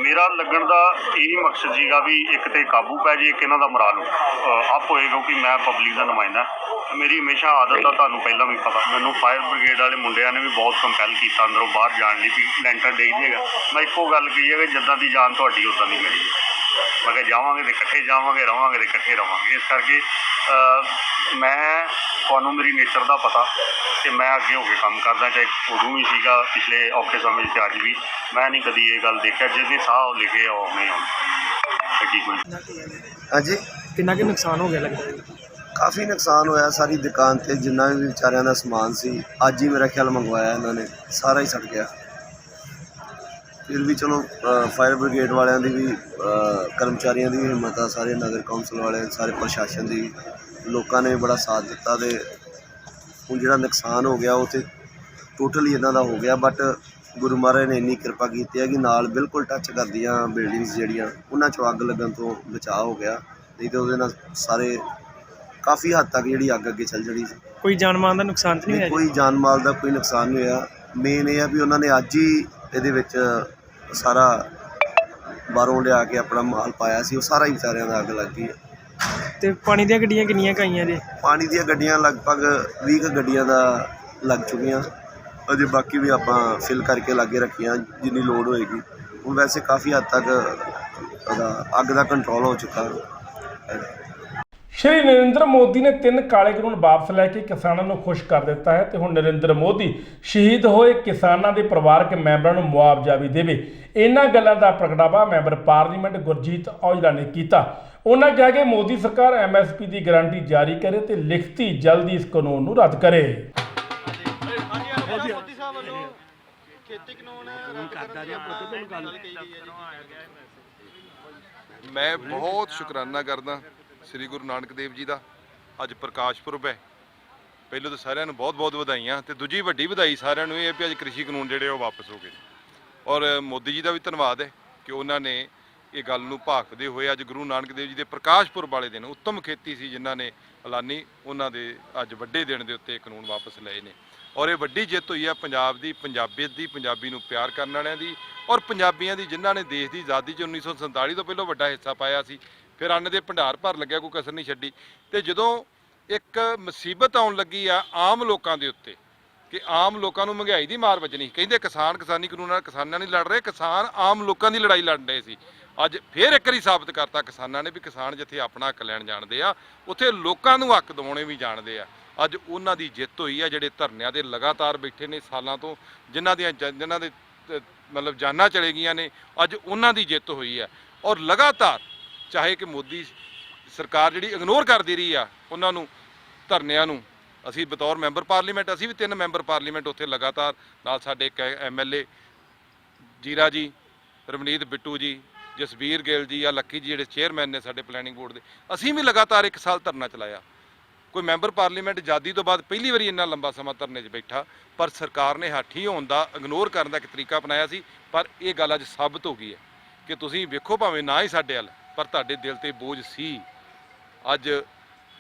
ਮੇਰਾ ਲੱਗਣ ਦਾ ਇਹੀ ਮਕਸਦ ਸੀਗਾ ਵੀ ਇੱਕ ਤੇ ਕਾਬੂ ਪੈ ਜੇ, ਇੱਕ ਇਹਨਾਂ ਦਾ ਮੋਰਾਲ ਅਪ ਹੋਏ, ਕਿਉਂਕਿ ਮੈਂ ਪਬਲਿਕ ਦਾ ਨੁਮਾਇੰਦਾ। ਮੇਰੀ ਹਮੇਸ਼ਾ ਆਦਤ ਆ, ਤੁਹਾਨੂੰ ਪਹਿਲਾਂ ਵੀ ਪਤਾ, ਮੈਨੂੰ ਫਾਇਰ ਬ੍ਰਿਗੇਡ ਵਾਲੇ ਮੁੰਡਿਆਂ ਨੇ ਵੀ ਬਹੁਤ ਕੰਪੈਲ ਕੀਤਾ ਅੰਦਰੋਂ ਬਾਹਰ ਜਾਣ ਲਈ ਵੀ ਲੈਂਟਰ ਡੇਗ ਦੇਗਾ। ਮੈਂ ਇੱਕੋ ਗੱਲ ਕਹੀ ਹੈ ਕਿ ਜਿੱਦਾਂ ਦੀ ਜਾਨ ਤੁਹਾਡੀ ਉੱਦਾਂ ਦੀ ਮੇਰੀ। ਮੈਂ ਕਿਹਾ ਜਾਵਾਂਗੇ ਤੇ ਇਕੱਠੇ ਜਾਵਾਂਗੇ, ਰਵਾਂਗੇ ਤੇ ਇਕੱਠੇ ਰਵਾਂਗੇ। ਇਸ ਕਰਕੇ ਮੈਂ ਤੁਹਾਨੂੰ ਮੇਰੀ ਨੇਚਰ ਦਾ ਪਤਾ ਤੇ ਮੈਂ ਅੱਗੇ ਹੋ ਕੇ ਕੰਮ ਕਰਦਾ, ਚਾਹੇ ਉਦੋਂ ਵੀ ਸੀਗਾ ਪਿਛਲੇ ਔਖੇ ਸਮੇਂ 'ਚ, ਅੱਜ ਵੀ। ਮੈਂ ਨਹੀਂ ਕਦੀ ਇਹ ਗੱਲ ਦੇਖਿਆ ਜਿਹਦੇ ਸਾਹ ਲਿਖੇ ਉਹ ਨਹੀਂ ਆਉਂਦੇ ਕੋਈ। ਹਾਂਜੀ, ਕਿੰਨਾ ਕਿ ਨੁਕਸਾਨ ਹੋ ਗਿਆ ਲੱਗਦਾ? ਕਾਫੀ ਨੁਕਸਾਨ ਹੋਇਆ ਸਾਰੀ ਦੁਕਾਨ ਤੇ, ਜਿੰਨਾ ਵੀ ਵਿਚਾਰਿਆਂ ਦਾ ਸਮਾਨ ਸੀ ਅੱਜ ਹੀ ਮੇਰਾ ਖਿਆਲ ਮੰਗਵਾਇਆ ਇਹਨਾਂ ਨੇ, ਸਾਰਾ ਹੀ ਸੜ ਗਿਆ। ਫਿਰ ਵੀ ਚਲੋ ਫਾਇਰ ਬ੍ਰਿਗੇਡ ਵਾਲਿਆਂ ਦੀ ਵੀ, ਕਰਮਚਾਰੀਆਂ ਦੀ ਵੀ ਹਿੰਮਤ ਆ, ਸਾਰੇ ਨਗਰ ਕੌਂਸਲ ਵਾਲੇ, ਸਾਰੇ ਪ੍ਰਸ਼ਾਸਨ ਦੀ, ਲੋਕਾਂ ਨੇ ਬੜਾ ਸਾਥ ਦਿੱਤਾ। ਤੇ ਹੁਣ ਜਿਹੜਾ ਨੁਕਸਾਨ ਹੋ ਗਿਆ ਉਹ ਤਾਂ ਟੋਟਲੀ ਇਹਨਾਂ ਦਾ ਹੋ ਗਿਆ, ਬਟ ਗੁਰੂ ਮਹਾਰਾਜ ਨੇ ਇੰਨੀ ਕਿਰਪਾ ਕੀਤੀ ਹੈ ਕਿ ਨਾਲ ਬਿਲਕੁਲ ਟੱਚ ਕਰਦੀਆਂ ਬਿਲਡਿੰਗਸ ਜਿਹੜੀਆਂ, ਉਹਨਾਂ 'ਚੋਂ ਅੱਗ ਲੱਗਣ ਤੋਂ ਬਚਾਅ ਹੋ ਗਿਆ। ਨਹੀਂ ਤਾਂ ਉਹਦੇ ਨਾਲ ਸਾਰੇ ਕਾਫੀ ਹੱਦ ਤੱਕ ਜਿਹੜੀ ਅੱਗ ਅੱਗੇ ਚੱਲ ਜਣੀ ਸੀ। ਕੋਈ ਜਾਨ ਮਾਲ ਦਾ ਨੁਕਸਾਨ ਤਾਂ ਨਹੀਂ ਹੋਇਆ? ਕੋਈ ਜਾਨ ਮਾਲ ਦਾ ਕੋਈ ਨੁਕਸਾਨ ਨਹੀਂ ਹੋਇਆ। ਮੇਨ ਇਹ ਆ ਵੀ ਉਹਨਾਂ ਨੇ ਅੱਜ ਹੀ ਇਹਦੇ ਵਿੱਚ ਸਾਰਾ ਬਾਹਰੋਂ ਲਿਆ ਕੇ ਆਪਣਾ ਮਾਲ ਪਾਇਆ ਸੀ, ਉਹ ਸਾਰਾ ਹੀ ਵਿਚਾਰਿਆਂ ਦਾ ਅੱਗ ਲੱਗ ਗਈ। ਤੇ ਪਾਣੀ ਦੀਆਂ ਗੱਡੀਆਂ ਕਿੰਨੀਆਂ ਕਾਈਆਂ ਜੇ? ਪਾਣੀ ਦੀਆਂ ਗੱਡੀਆਂ ਲਗਭਗ 20 ਕੁ ਗੱਡੀਆਂ ਦਾ ਲੱਗ ਚੁੱਕੀਆਂ, ਅਜੇ ਬਾਕੀ ਵੀ ਆਪਾਂ ਫਿਲ ਕਰਕੇ ਲਾਗੇ ਰੱਖੀਆਂ ਜਿੰਨੀ ਲੋੜ ਹੋਏਗੀ। ਹੁਣ ਵੈਸੇ ਕਾਫੀ ਹੱਦ ਤੱਕ ਅੱਗ ਦਾ ਕੰਟਰੋਲ ਹੋ ਚੁੱਕਾ ਹੈ। ਸ਼੍ਰੀ ਨਰਿੰਦਰ ਮੋਦੀ ਨੇ 3 ਕਾਲੇ ਕਾਨੂੰਨ ਵਾਪਸ ਲੈ ਕੇ ਕਿਸਾਨਾਂ ਨੂੰ ਖੁਸ਼ ਕਰ ਦਿੱਤਾ ਹੈ ਤੇ ਹੁਣ ਨਰਿੰਦਰ ਮੋਦੀ ਸ਼ਹੀਦ ਹੋਏ ਕਿਸਾਨਾਂ ਦੇ ਪਰਿਵਾਰਕ ਮੈਂਬਰਾਂ ਨੂੰ ਮੁਆਵਜ਼ਾ ਵੀ ਦੇਵੇ। ਇਹਨਾਂ ਗੱਲਾਂ ਦਾ ਪ੍ਰਗਟਾਵਾ ਮੈਂਬਰ ਪਾਰਲੀਮੈਂਟ ਗੁਰਜੀਤ ਔਜਲਾ ਨੇ ਕੀਤਾ। ਉਹਨਾਂ ਕਿਹਾ ਕਿ ਮੋਦੀ ਸਰਕਾਰ MSP ਦੀ ਗਾਰੰਟੀ ਜਾਰੀ ਕਰੇ ਤੇ ਲਿਖਤੀ ਜਲਦੀ ਇਸ ਕਾਨੂੰਨ ਨੂੰ ਰੱਦ ਕਰੇ। ਮੈਂ ਬਹੁਤ ਸ਼ੁਕਰਾਨਾ ਕਰਦਾ ਸ੍ਰੀ ਗੁਰੂ ਨਾਨਕ ਦੇਵ ਜੀ ਦਾ। ਅੱਜ ਪ੍ਰਕਾਸ਼ ਪੁਰਬ ਹੈ। ਪਹਿਲਾਂ ਤਾਂ ਸਾਰਿਆਂ ਨੂੰ ਬਹੁਤ-ਬਹੁਤ ਵਧਾਈਆਂ, ਤੇ ਦੂਜੀ ਵੱਡੀ ਵਧਾਈ ਸਾਰਿਆਂ ਨੂੰ ਇਹ ਹੈ ਵੀ ਅੱਜ ਕ੍ਰਿਸ਼ੀ ਕਾਨੂੰਨ ਜਿਹੜੇ ਉਹ ਵਾਪਸ ਹੋ ਗਏ। ਔਰ ਮੋਦੀ ਜੀ ਦਾ ਵੀ ਧੰਨਵਾਦ ਹੈ ਕਿ ਉਹਨਾਂ ਨੇ ਇਹ ਗੱਲ ਨੂੰ ਭਾਖਦੇ ਹੋਏ ਅੱਜ ਗੁਰੂ ਨਾਨਕ ਦੇਵ ਜੀ ਦੇ ਪ੍ਰਕਾਸ਼ ਪੁਰਬ ਵਾਲੇ ਦਿਨ, ਉੱਤਮ ਖੇਤੀ ਸੀ ਜਿਨ੍ਹਾਂ ਨੇ ਐਲਾਨੀ, ਉਹਨਾਂ ਦੇ ਅੱਜ ਵੱਡੇ ਦਿਨ ਦੇ ਉੱਤੇ ਕਾਨੂੰਨ ਵਾਪਸ ਲਏ ਨੇ। ਔਰ ਇਹ ਵੱਡੀ ਜਿੱਤ ਹੋਈ ਹੈ ਪੰਜਾਬ ਦੀ, ਪੰਜਾਬੀਅਤ ਦੀ, ਪੰਜਾਬੀ ਨੂੰ ਪਿਆਰ ਕਰਨ ਵਾਲਿਆਂ ਦੀ, ਔਰ ਪੰਜਾਬੀਆਂ ਦੀ ਜਿਨ੍ਹਾਂ ਨੇ ਦੇਸ਼ ਦੀ ਆਜ਼ਾਦੀ 'ਚ 1947 ਤੋਂ ਪਹਿਲਾਂ ਵੱਡਾ ਹਿੱਸਾ ਪਾਇਆ ਸੀ। ਫਿਰ ਅੰਨ ਦੇ ਭੰਡਾਰ ਭਰ ਲੱਗਿਆ, ਕੋਈ ਕਸਰ ਨਹੀਂ ਛੱਡੀ। ਤੇ ਜਦੋਂ ਇੱਕ ਮੁਸੀਬਤ ਆਉਣ ਲੱਗੀ ਆ ਆਮ ਲੋਕਾਂ ਦੇ ਉੱਤੇ ਕਿ ਆਮ ਲੋਕਾਂ ਨੂੰ ਮਹਿੰਗਾਈ ਦੀ ਮਾਰ ਵੱਜਣੀ, ਕਹਿੰਦੇ ਕਿਸਾਨ ਕਿਸਾਨੀ ਕਾਨੂੰਨ ਨਾਲ ਕਿਸਾਨਾਂ ਨਹੀਂ ਲੜ ਰਹੇ, ਕਿਸਾਨ ਆਮ ਲੋਕਾਂ ਦੀ ਲੜਾਈ ਲੜ ਰਹੇ ਸੀ। ਅੱਜ ਫਿਰ ਇੱਕ ਵਾਰੀ ਸਾਬਤ ਕਰਤਾ ਕਿਸਾਨਾਂ ਨੇ ਵੀ ਕਿਸਾਨ ਜਿੱਥੇ ਆਪਣਾ ਹੱਕ ਲੈਣ ਜਾਣਦੇ ਆ, ਉੱਥੇ ਲੋਕਾਂ ਨੂੰ ਹੱਕ ਦਿਵਾਉਣੇ ਵੀ ਜਾਣਦੇ ਆ। ਅੱਜ ਉਹਨਾਂ ਦੀ ਜਿੱਤ ਹੋਈ ਆ, ਜਿਹੜੇ ਧਰਨਿਆਂ ਦੇ ਲਗਾਤਾਰ ਬੈਠੇ ਨੇ ਸਾਲਾਂ ਤੋਂ, ਜਿਨ੍ਹਾਂ ਦੇ ਮਤਲਬ ਜਾਨਾਂ ਚਲੇ ਗਈਆਂ ਨੇ, ਅੱਜ ਉਹਨਾਂ ਦੀ ਜਿੱਤ ਹੋਈ ਆ। ਔਰ ਲਗਾਤਾਰ ਚਾਹੇ ਕਿ ਮੋਦੀ ਸਰਕਾਰ ਜਿਹੜੀ ਇਗਨੋਰ ਕਰਦੀ ਰਹੀ ਆ ਉਹਨਾਂ ਨੂੰ, ਧਰਨਿਆਂ ਨੂੰ, ਅਸੀਂ ਬਤੌਰ ਮੈਂਬਰ ਪਾਰਲੀਮੈਂਟ, ਅਸੀਂ ਵੀ 3 ਮੈਂਬਰ ਪਾਰਲੀਮੈਂਟ ਉੱਥੇ ਲਗਾਤਾਰ, ਨਾਲ ਸਾਡੇ ਇੱਕ MLA ਜੀਰਾ ਜੀ, ਰਵਨੀਤ ਬਿੱਟੂ ਜੀ, ਜਸਬੀਰ ਗਿੱਲ ਜੀ, ਆ ਲੱਕੀ ਜੀ ਜਿਹੜੇ ਚੇਅਰਮੈਨ ਨੇ ਸਾਡੇ ਪਲੈਨਿੰਗ ਬੋਰਡ ਦੇ, ਅਸੀਂ ਵੀ ਲਗਾਤਾਰ 1 ਸਾਲ ਧਰਨਾ ਚਲਾਇਆ। ਕੋਈ ਮੈਂਬਰ ਪਾਰਲੀਮੈਂਟ ਆਜ਼ਾਦੀ ਤੋਂ ਬਾਅਦ ਪਹਿਲੀ ਵਾਰੀ ਇੰਨਾ ਲੰਬਾ ਸਮਾਂ ਧਰਨੇ 'ਚ ਬੈਠਾ, ਪਰ ਸਰਕਾਰ ਨੇ ਹਾਠੀ ਹੋਣ ਦਾ, ਇਗਨੋਰ ਕਰਨ ਦਾ ਇੱਕ ਤਰੀਕਾ ਅਪਣਾਇਆ ਸੀ। ਪਰ ਇਹ ਗੱਲ ਅੱਜ ਸਾਬਤ ਹੋ ਗਈ ਹੈ ਕਿ ਤੁਸੀਂ ਵੇਖੋ ਭਾਵੇਂ ਨਾ ਹੀ ਸਾਡੇ ਵੱਲ, ਪਰ ਤੁਹਾਡੇ ਦਿਲ ਤੇ ਬੋਝ ਸੀ। ਅੱਜ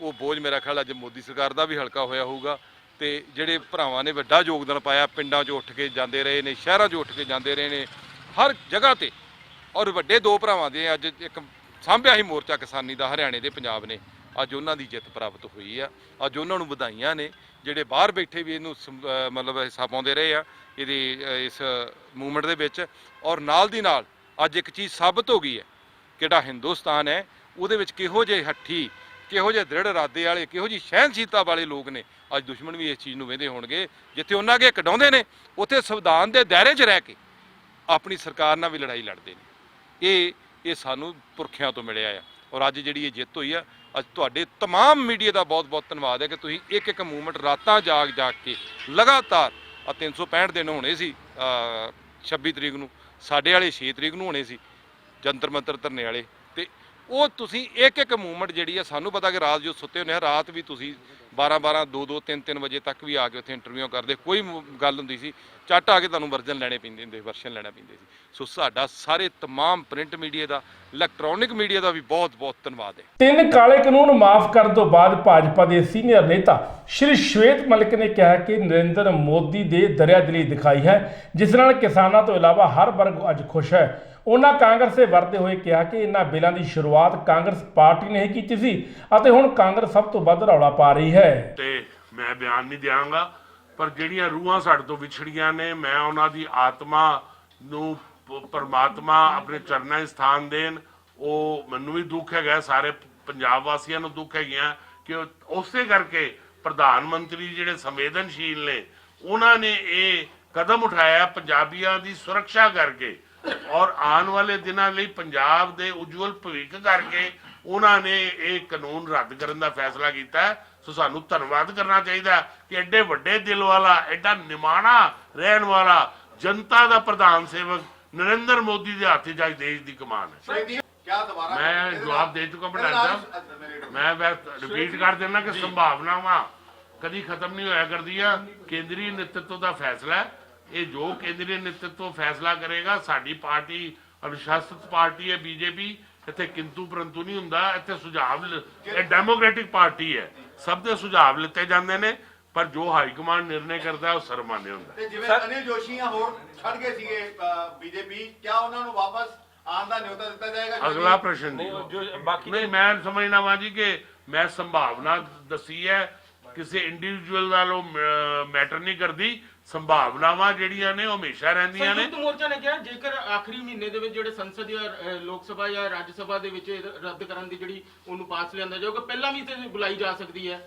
ਉਹ ਬੋਝ ਮੇਰਾ ਖਿਆਲ ਅੱਜ ਮੋਦੀ ਸਰਕਾਰ ਦਾ ਵੀ ਹਲਕਾ ਹੋਇਆ ਹੋਊਗਾ। ਤੇ ਜਿਹੜੇ ਭਰਾਵਾਂ ਨੇ ਵੱਡਾ ਯੋਗਦਾਨ ਪਾਇਆ, ਪਿੰਡਾਂ 'ਚੋਂ ਉੱਠ ਕੇ ਜਾਂਦੇ ਰਹੇ ਨੇ, ਸ਼ਹਿਰਾਂ 'ਚੋਂ ਉੱਠ ਕੇ ਜਾਂਦੇ ਰਹੇ ਨੇ, ਹਰ ਜਗ੍ਹਾ ਤੇ, ਔਰ ਵੱਡੇ 2 ਭਰਾਵਾਂ ਦੇ ਅੱਜ ਇੱਕ ਸਾਂਭਿਆ ਹੀ ਮੋਰਚਾ ਕਿਸਾਨੀ ਦਾ ਹਰਿਆਣੇ ਦੇ ਪੰਜਾਬ ਨੇ, ਅੱਜ ਉਹਨਾਂ ਦੀ ਜਿੱਤ ਪ੍ਰਾਪਤ ਹੋਈ ਆ। ਅੱਜ ਉਹਨਾਂ ਨੂੰ ਵਧਾਈਆਂ ਨੇ, ਜਿਹੜੇ ਬਾਹਰ ਬੈਠੇ ਵੀ ਇਹਨੂੰ ਮਤਲਬ ਹਿੱਸਾ ਪਾਉਂਦੇ ਰਹੇ ਆ ਇਸ ਮੂਵਮੈਂਟ ਦੇ ਵਿੱਚ। ਔਰ ਨਾਲ ਦੀ ਨਾਲ ਅੱਜ ਇੱਕ ਚੀਜ਼ ਸਾਬਤ ਹੋ ਗਈ ਹੈ ਕਿ ਜਿਹੜਾ ਹਿੰਦੁਸਤਾਨ ਹੈ ਉਹਦੇ ਵਿੱਚ ਕਿਹੋ ਜਿਹੇ ਹੱਠੀ, ਕਿਹੋ ਜਿਹੇ ਦ੍ਰਿੜ ਇਰਾਦੇ ਵਾਲੇ, ਕਿਹੋ ਜਿਹੀ ਸਹਿਨਸ਼ੀਲਤਾ ਵਾਲੇ ਲੋਕ ਨੇ। ਅੱਜ ਦੁਸ਼ਮਣ ਵੀ ਇਸ ਚੀਜ਼ ਨੂੰ ਵੇਂਦੇ ਹੋਣਗੇ, ਜਿੱਥੇ ਉਹਨਾਂ ਅੱਗੇ ਕਢਾਉਂਦੇ ਨੇ ਉੱਥੇ ਸੰਵਿਧਾਨ ਦੇ ਦਾਇਰੇ 'ਚ ਰਹਿ ਕੇ ਆਪਣੀ ਸਰਕਾਰ ਨਾਲ ਵੀ ਲੜਾਈ ਲੜਦੇ ਨੇ। ਇਹ ਸਾਨੂੰ ਪੁਰਖਿਆਂ ਤੋਂ ਮਿਲਿਆ ਆ। ਔਰ ਅੱਜ ਜਿਹੜੀ ਇਹ ਜਿੱਤ ਹੋਈ ਆ, ਅੱਜ ਤੁਹਾਡੇ ਤਮਾਮ ਮੀਡੀਆ ਦਾ ਬਹੁਤ-ਬਹੁਤ ਧੰਨਵਾਦ ਹੈ ਕਿ ਤੁਸੀਂ ਇੱਕ ਮੂਵਮੈਂਟ ਰਾਤਾਂ ਜਾਗ ਕੇ ਲਗਾਤਾਰ 365 ਦਿਨ ਹੋਣੇ ਸੀ। 26 ਤਰੀਕ ਨੂੰ ਸਾਡੇ ਵਾਲੇ 6 ਤਰੀਕ ਨੂੰ ਹੋਣੇ ਸੀ ਜੰਤਰ ਮੰਤਰ ਧਰਨੇ ਵਾਲੇ, ਤੇ ਉਹ ਤੁਸੀਂ ਇੱਕ ਇੱਕ ਮੂਵਮੈਂਟ ਜਿਹੜੀ ਆ, ਸਾਨੂੰ ਪਤਾ ਕਿ ਰਾਤ ਜੋ ਸੁੱਤੇ ਹੁੰਦੇ ਆ, ਰਾਤ ਵੀ ਤੁਸੀਂ 12-12 2-2 3-3 ਵਜੇ ਤੱਕ ਵੀ ਆ ਕੇ ਉੱਥੇ ਇੰਟਰਵਿਊ ਕਰਦੇ, ਕੋਈ ਗੱਲ ਹੁੰਦੀ ਸੀ ਝੱਟ ਆ ਕੇ ਤੁਹਾਨੂੰ ਵਰਜਨ ਲੈਣੇ ਪੈਂਦੇ ਹੁੰਦੇ, ਵਰਸ਼ਨ ਲੈਣਾ ਪੈਂਦੇ ਸੀ। ਸੋ ਸਾਡਾ ਸਾਰੇ तमाम ਪ੍ਰਿੰਟ ਮੀਡੀਆ ਦਾ, ਇਲੈਕਟ੍ਰੋਨਿਕ ਮੀਡੀਆ ਦਾ ਵੀ ਬਹੁਤ-ਬਹੁਤ ਧੰਨਵਾਦ ਹੈ। 3 ਕਾਲੇ ਕਾਨੂੰਨ ਮਾਫ ਕਰਨ ਤੋਂ ਬਾਅਦ ਭਾਜਪਾ ਦੇ ਸੀਨੀਅਰ ਨੇਤਾ ਸ਼੍ਰੀ ਸ਼ਵੇਤ ਮਲਿਕ ਨੇ ਕਿਹਾ ਕਿ ਨਰਿੰਦਰ ਮੋਦੀ ਦੇ ਦਰਿਆਦਿਲੀ ਦਿਖਾਈ ਹੈ, ਜਿਸ ਨਾਲ ਕਿਸਾਨਾਂ ਤੋਂ ਇਲਾਵਾ ਹਰ ਵਰਗ ਅੱਜ ਖੁਸ਼ ਹੈ। ਉਹਨਾਂ ਕਾਂਗਰਸ ਦੇ ਵਰਤੇ ਹੋਏ ਕਿਹਾ ਕਿ ਇਹਨਾਂ ਬਿੱਲਾਂ ਦੀ ਸ਼ੁਰੂਆਤ ਕਾਂਗਰਸ ਪਾਰਟੀ ਨੇ ਹੀ ਕੀਤੀ ਸੀ ਅਤੇ ਹੁਣ ਕਾਂਗਰਸ ਸਭ ਤੋਂ ਵੱਧ ਰੌਲਾ ਪਾ ਰਹੀ ਹੈ। ਤੇ ਮੈਂ ਬਿਆਨ ਨਹੀਂ ਦਿਆਂਗਾ, ਪਰ ਜਿਹੜੀਆਂ ਰੂਹਾਂ ਸਾਡੇ ਤੋਂ ਵਿਛੜੀਆਂ ਨੇ, ਮੈਂ ਉਹਨਾਂ ਦੀ ਆਤਮਾ ਨੂੰ ਪਰਮਾਤਮਾ ਆਪਣੇ ਚਰਨਾਂ 'ਚ ਸਥਾਨ ਦੇਣ। ਉਹ ਮੈਨੂੰ ਵੀ ਦੁੱਖ ਹੈਗਾ, ਸਾਰੇ ਪੰਜਾਬ ਵਾਸੀਆਂ ਨੂੰ ਦੁੱਖ ਹੈਗੀਆਂ ਕਿ ਉਸੇ ਕਰਕੇ ਪ੍ਰਧਾਨ ਮੰਤਰੀ ਜਿਹੜੇ ਸੰਵੇਦਨਸ਼ੀਲ ਨੇ, ਉਹਨਾਂ ਨੇ ਇਹ ਕਦਮ ਉਠਾਇਆ ਪੰਜਾਬੀਆਂ ਦੀ ਸੁਰੱਖਿਆ ਕਰਕੇ ਔਰ ਆਉਣ ਵਾਲੇ ਦਿਨਾਂ ਲਈ ਪੰਜਾਬ ਦੇ ਉਜਵਲ ਭਵਿੱਖ ਕਰਕੇ ਉਹਨਾਂ ਨੇ ਇਹ ਕਾਨੂੰਨ ਰੱਦ ਕਰਨ ਦਾ ਫੈਸਲਾ ਕੀਤਾ। ਸੋ ਸਾਨੂੰ ਧੰਨਵਾਦ ਕਰਨਾ ਚਾਹੀਦਾ ਕਿ ਐਡੇ ਵੱਡੇ ਦਿਲ ਵਾਲਾ, ਐਡਾ ਨਿਮਾਣਾ ਰਹਿਣ ਵਾਲਾ, ਜਨਤਾ ਦਾ ਪ੍ਰਧਾਨ ਸੇਵਕ ਨਰਿੰਦਰ ਮੋਦੀ ਦੇ ਹੱਥ 'ਚ ਅੱਜ ਦੇਸ਼ ਦੀ ਕਮਾਨ ਹੈ। ਮੈਂ ਜਵਾਬ ਦੇ ਚੁੱਕਾ ਪ੍ਰਧਾਨ ਸਾਹਿਬ, ਮੈਂ ਰਿਪੀਟ ਕਰ ਦਿੰਦਾ ਕਿ ਸੰਭਾਵਨਾਵਾਂ ਕਦੀ ਖਤਮ ਨਹੀਂ ਹੋਇਆ ਕਰਦੀਆਂ। ਕੇਂਦਰੀ ਨੇਤਰਤਵ ਦਾ ਫੈਸਲਾ ਹੈ, ਇਹ ਜੋ ਕੇਂਦਰੀ ਨੇਤਰਤਵ ਫੈਸਲਾ ਕਰੇਗਾ। ਸਾਡੀ ਪਾਰਟੀ ਅਨੁਸ਼ਾਸਿਤ ਪਾਰਟੀ ਹੈ ਬੀਜੇਪੀ, ਇੱਥੇ ਕਿੰਤੂ ਪਰੰਤੂ ਨਹੀਂ ਹੁੰਦਾ, ਇੱਥੇ ਸੁਝਾਅ, ਇਹ ਡੈਮੋਕ੍ਰੈਟਿਕ ਪਾਰਟੀ ਹੈ, ਸਭ ਦੇ ਸੁਝਾਅ ਲਿੱਤੇ ਜਾਂਦੇ ਨੇ, ਪਰ ਜੋ ਹਾਈ ਕਮਾਂਡ ਨਿਰਣੇ ਕਰਦਾ ਉਹ ਸਰਮਾਨਿਆ ਹੁੰਦਾ। ਜਿਵੇਂ ਅਨਿਲ ਜੋਸ਼ੀ ਹੋਰ ਛੱਡ ਗਏ ਸੀਗੇ ਬੀਜੇਪੀ, ਕਿਆ ਉਹਨਾਂ ਨੂੰ ਵਾਪਸ ਆਉਣ ਦਾ ਨਿਯੋਤਾ ਦਿੱਤਾ ਜਾਏਗਾ? ਅਗਲਾ ਪ੍ਰਸ਼ਨ ਨਹੀਂ, ਮੈਂ ਸਮਝਣਾ ਵਾਂ ਜੀ ਕਿ ਮੈਂ ਸੰਭਾਵਨਾ ਦੱਸੀ ਹੈ, ਕਿਸੇ ਇੰਡੀਵਿਜੂਅਲ ਨਾਲੋਂ ਮੈਟਰ ਨਹੀਂ ਕਰਦੀ। ਸੰਭਾਵਨਾਵਾਂ ਜਿਹੜੀਆਂ ਨੇ ਉਹ ਹਮੇਸ਼ਾ ਰਹਿੰਦੀਆਂ ਨੇ। ਸੰਯੁਕਤ ਮੋਰਚਾ ਨੇ ਕਿਹਾ ਜੇਕਰ ਆਖਰੀ ਮਹੀਨੇ ਦੇ ਵਿੱਚ ਜਿਹੜੇ ਸੰਸਦ ਜਾਂ ਲੋਕ ਸਭਾ ਜਾਂ ਰਾਜ ਸਭਾ ਦੇ ਵਿੱਚ ਰੱਦ ਕਰਨ ਦੀ ਜਿਹੜੀ ਉਹਨੂੰ ਪਾਸ ਲਿਆਂਦਾ ਜਾਊਗਾ, ਪਹਿਲਾਂ ਵੀ ਤੇ ਬੁਲਾਈ ਜਾ ਸਕਦੀ ਹੈ।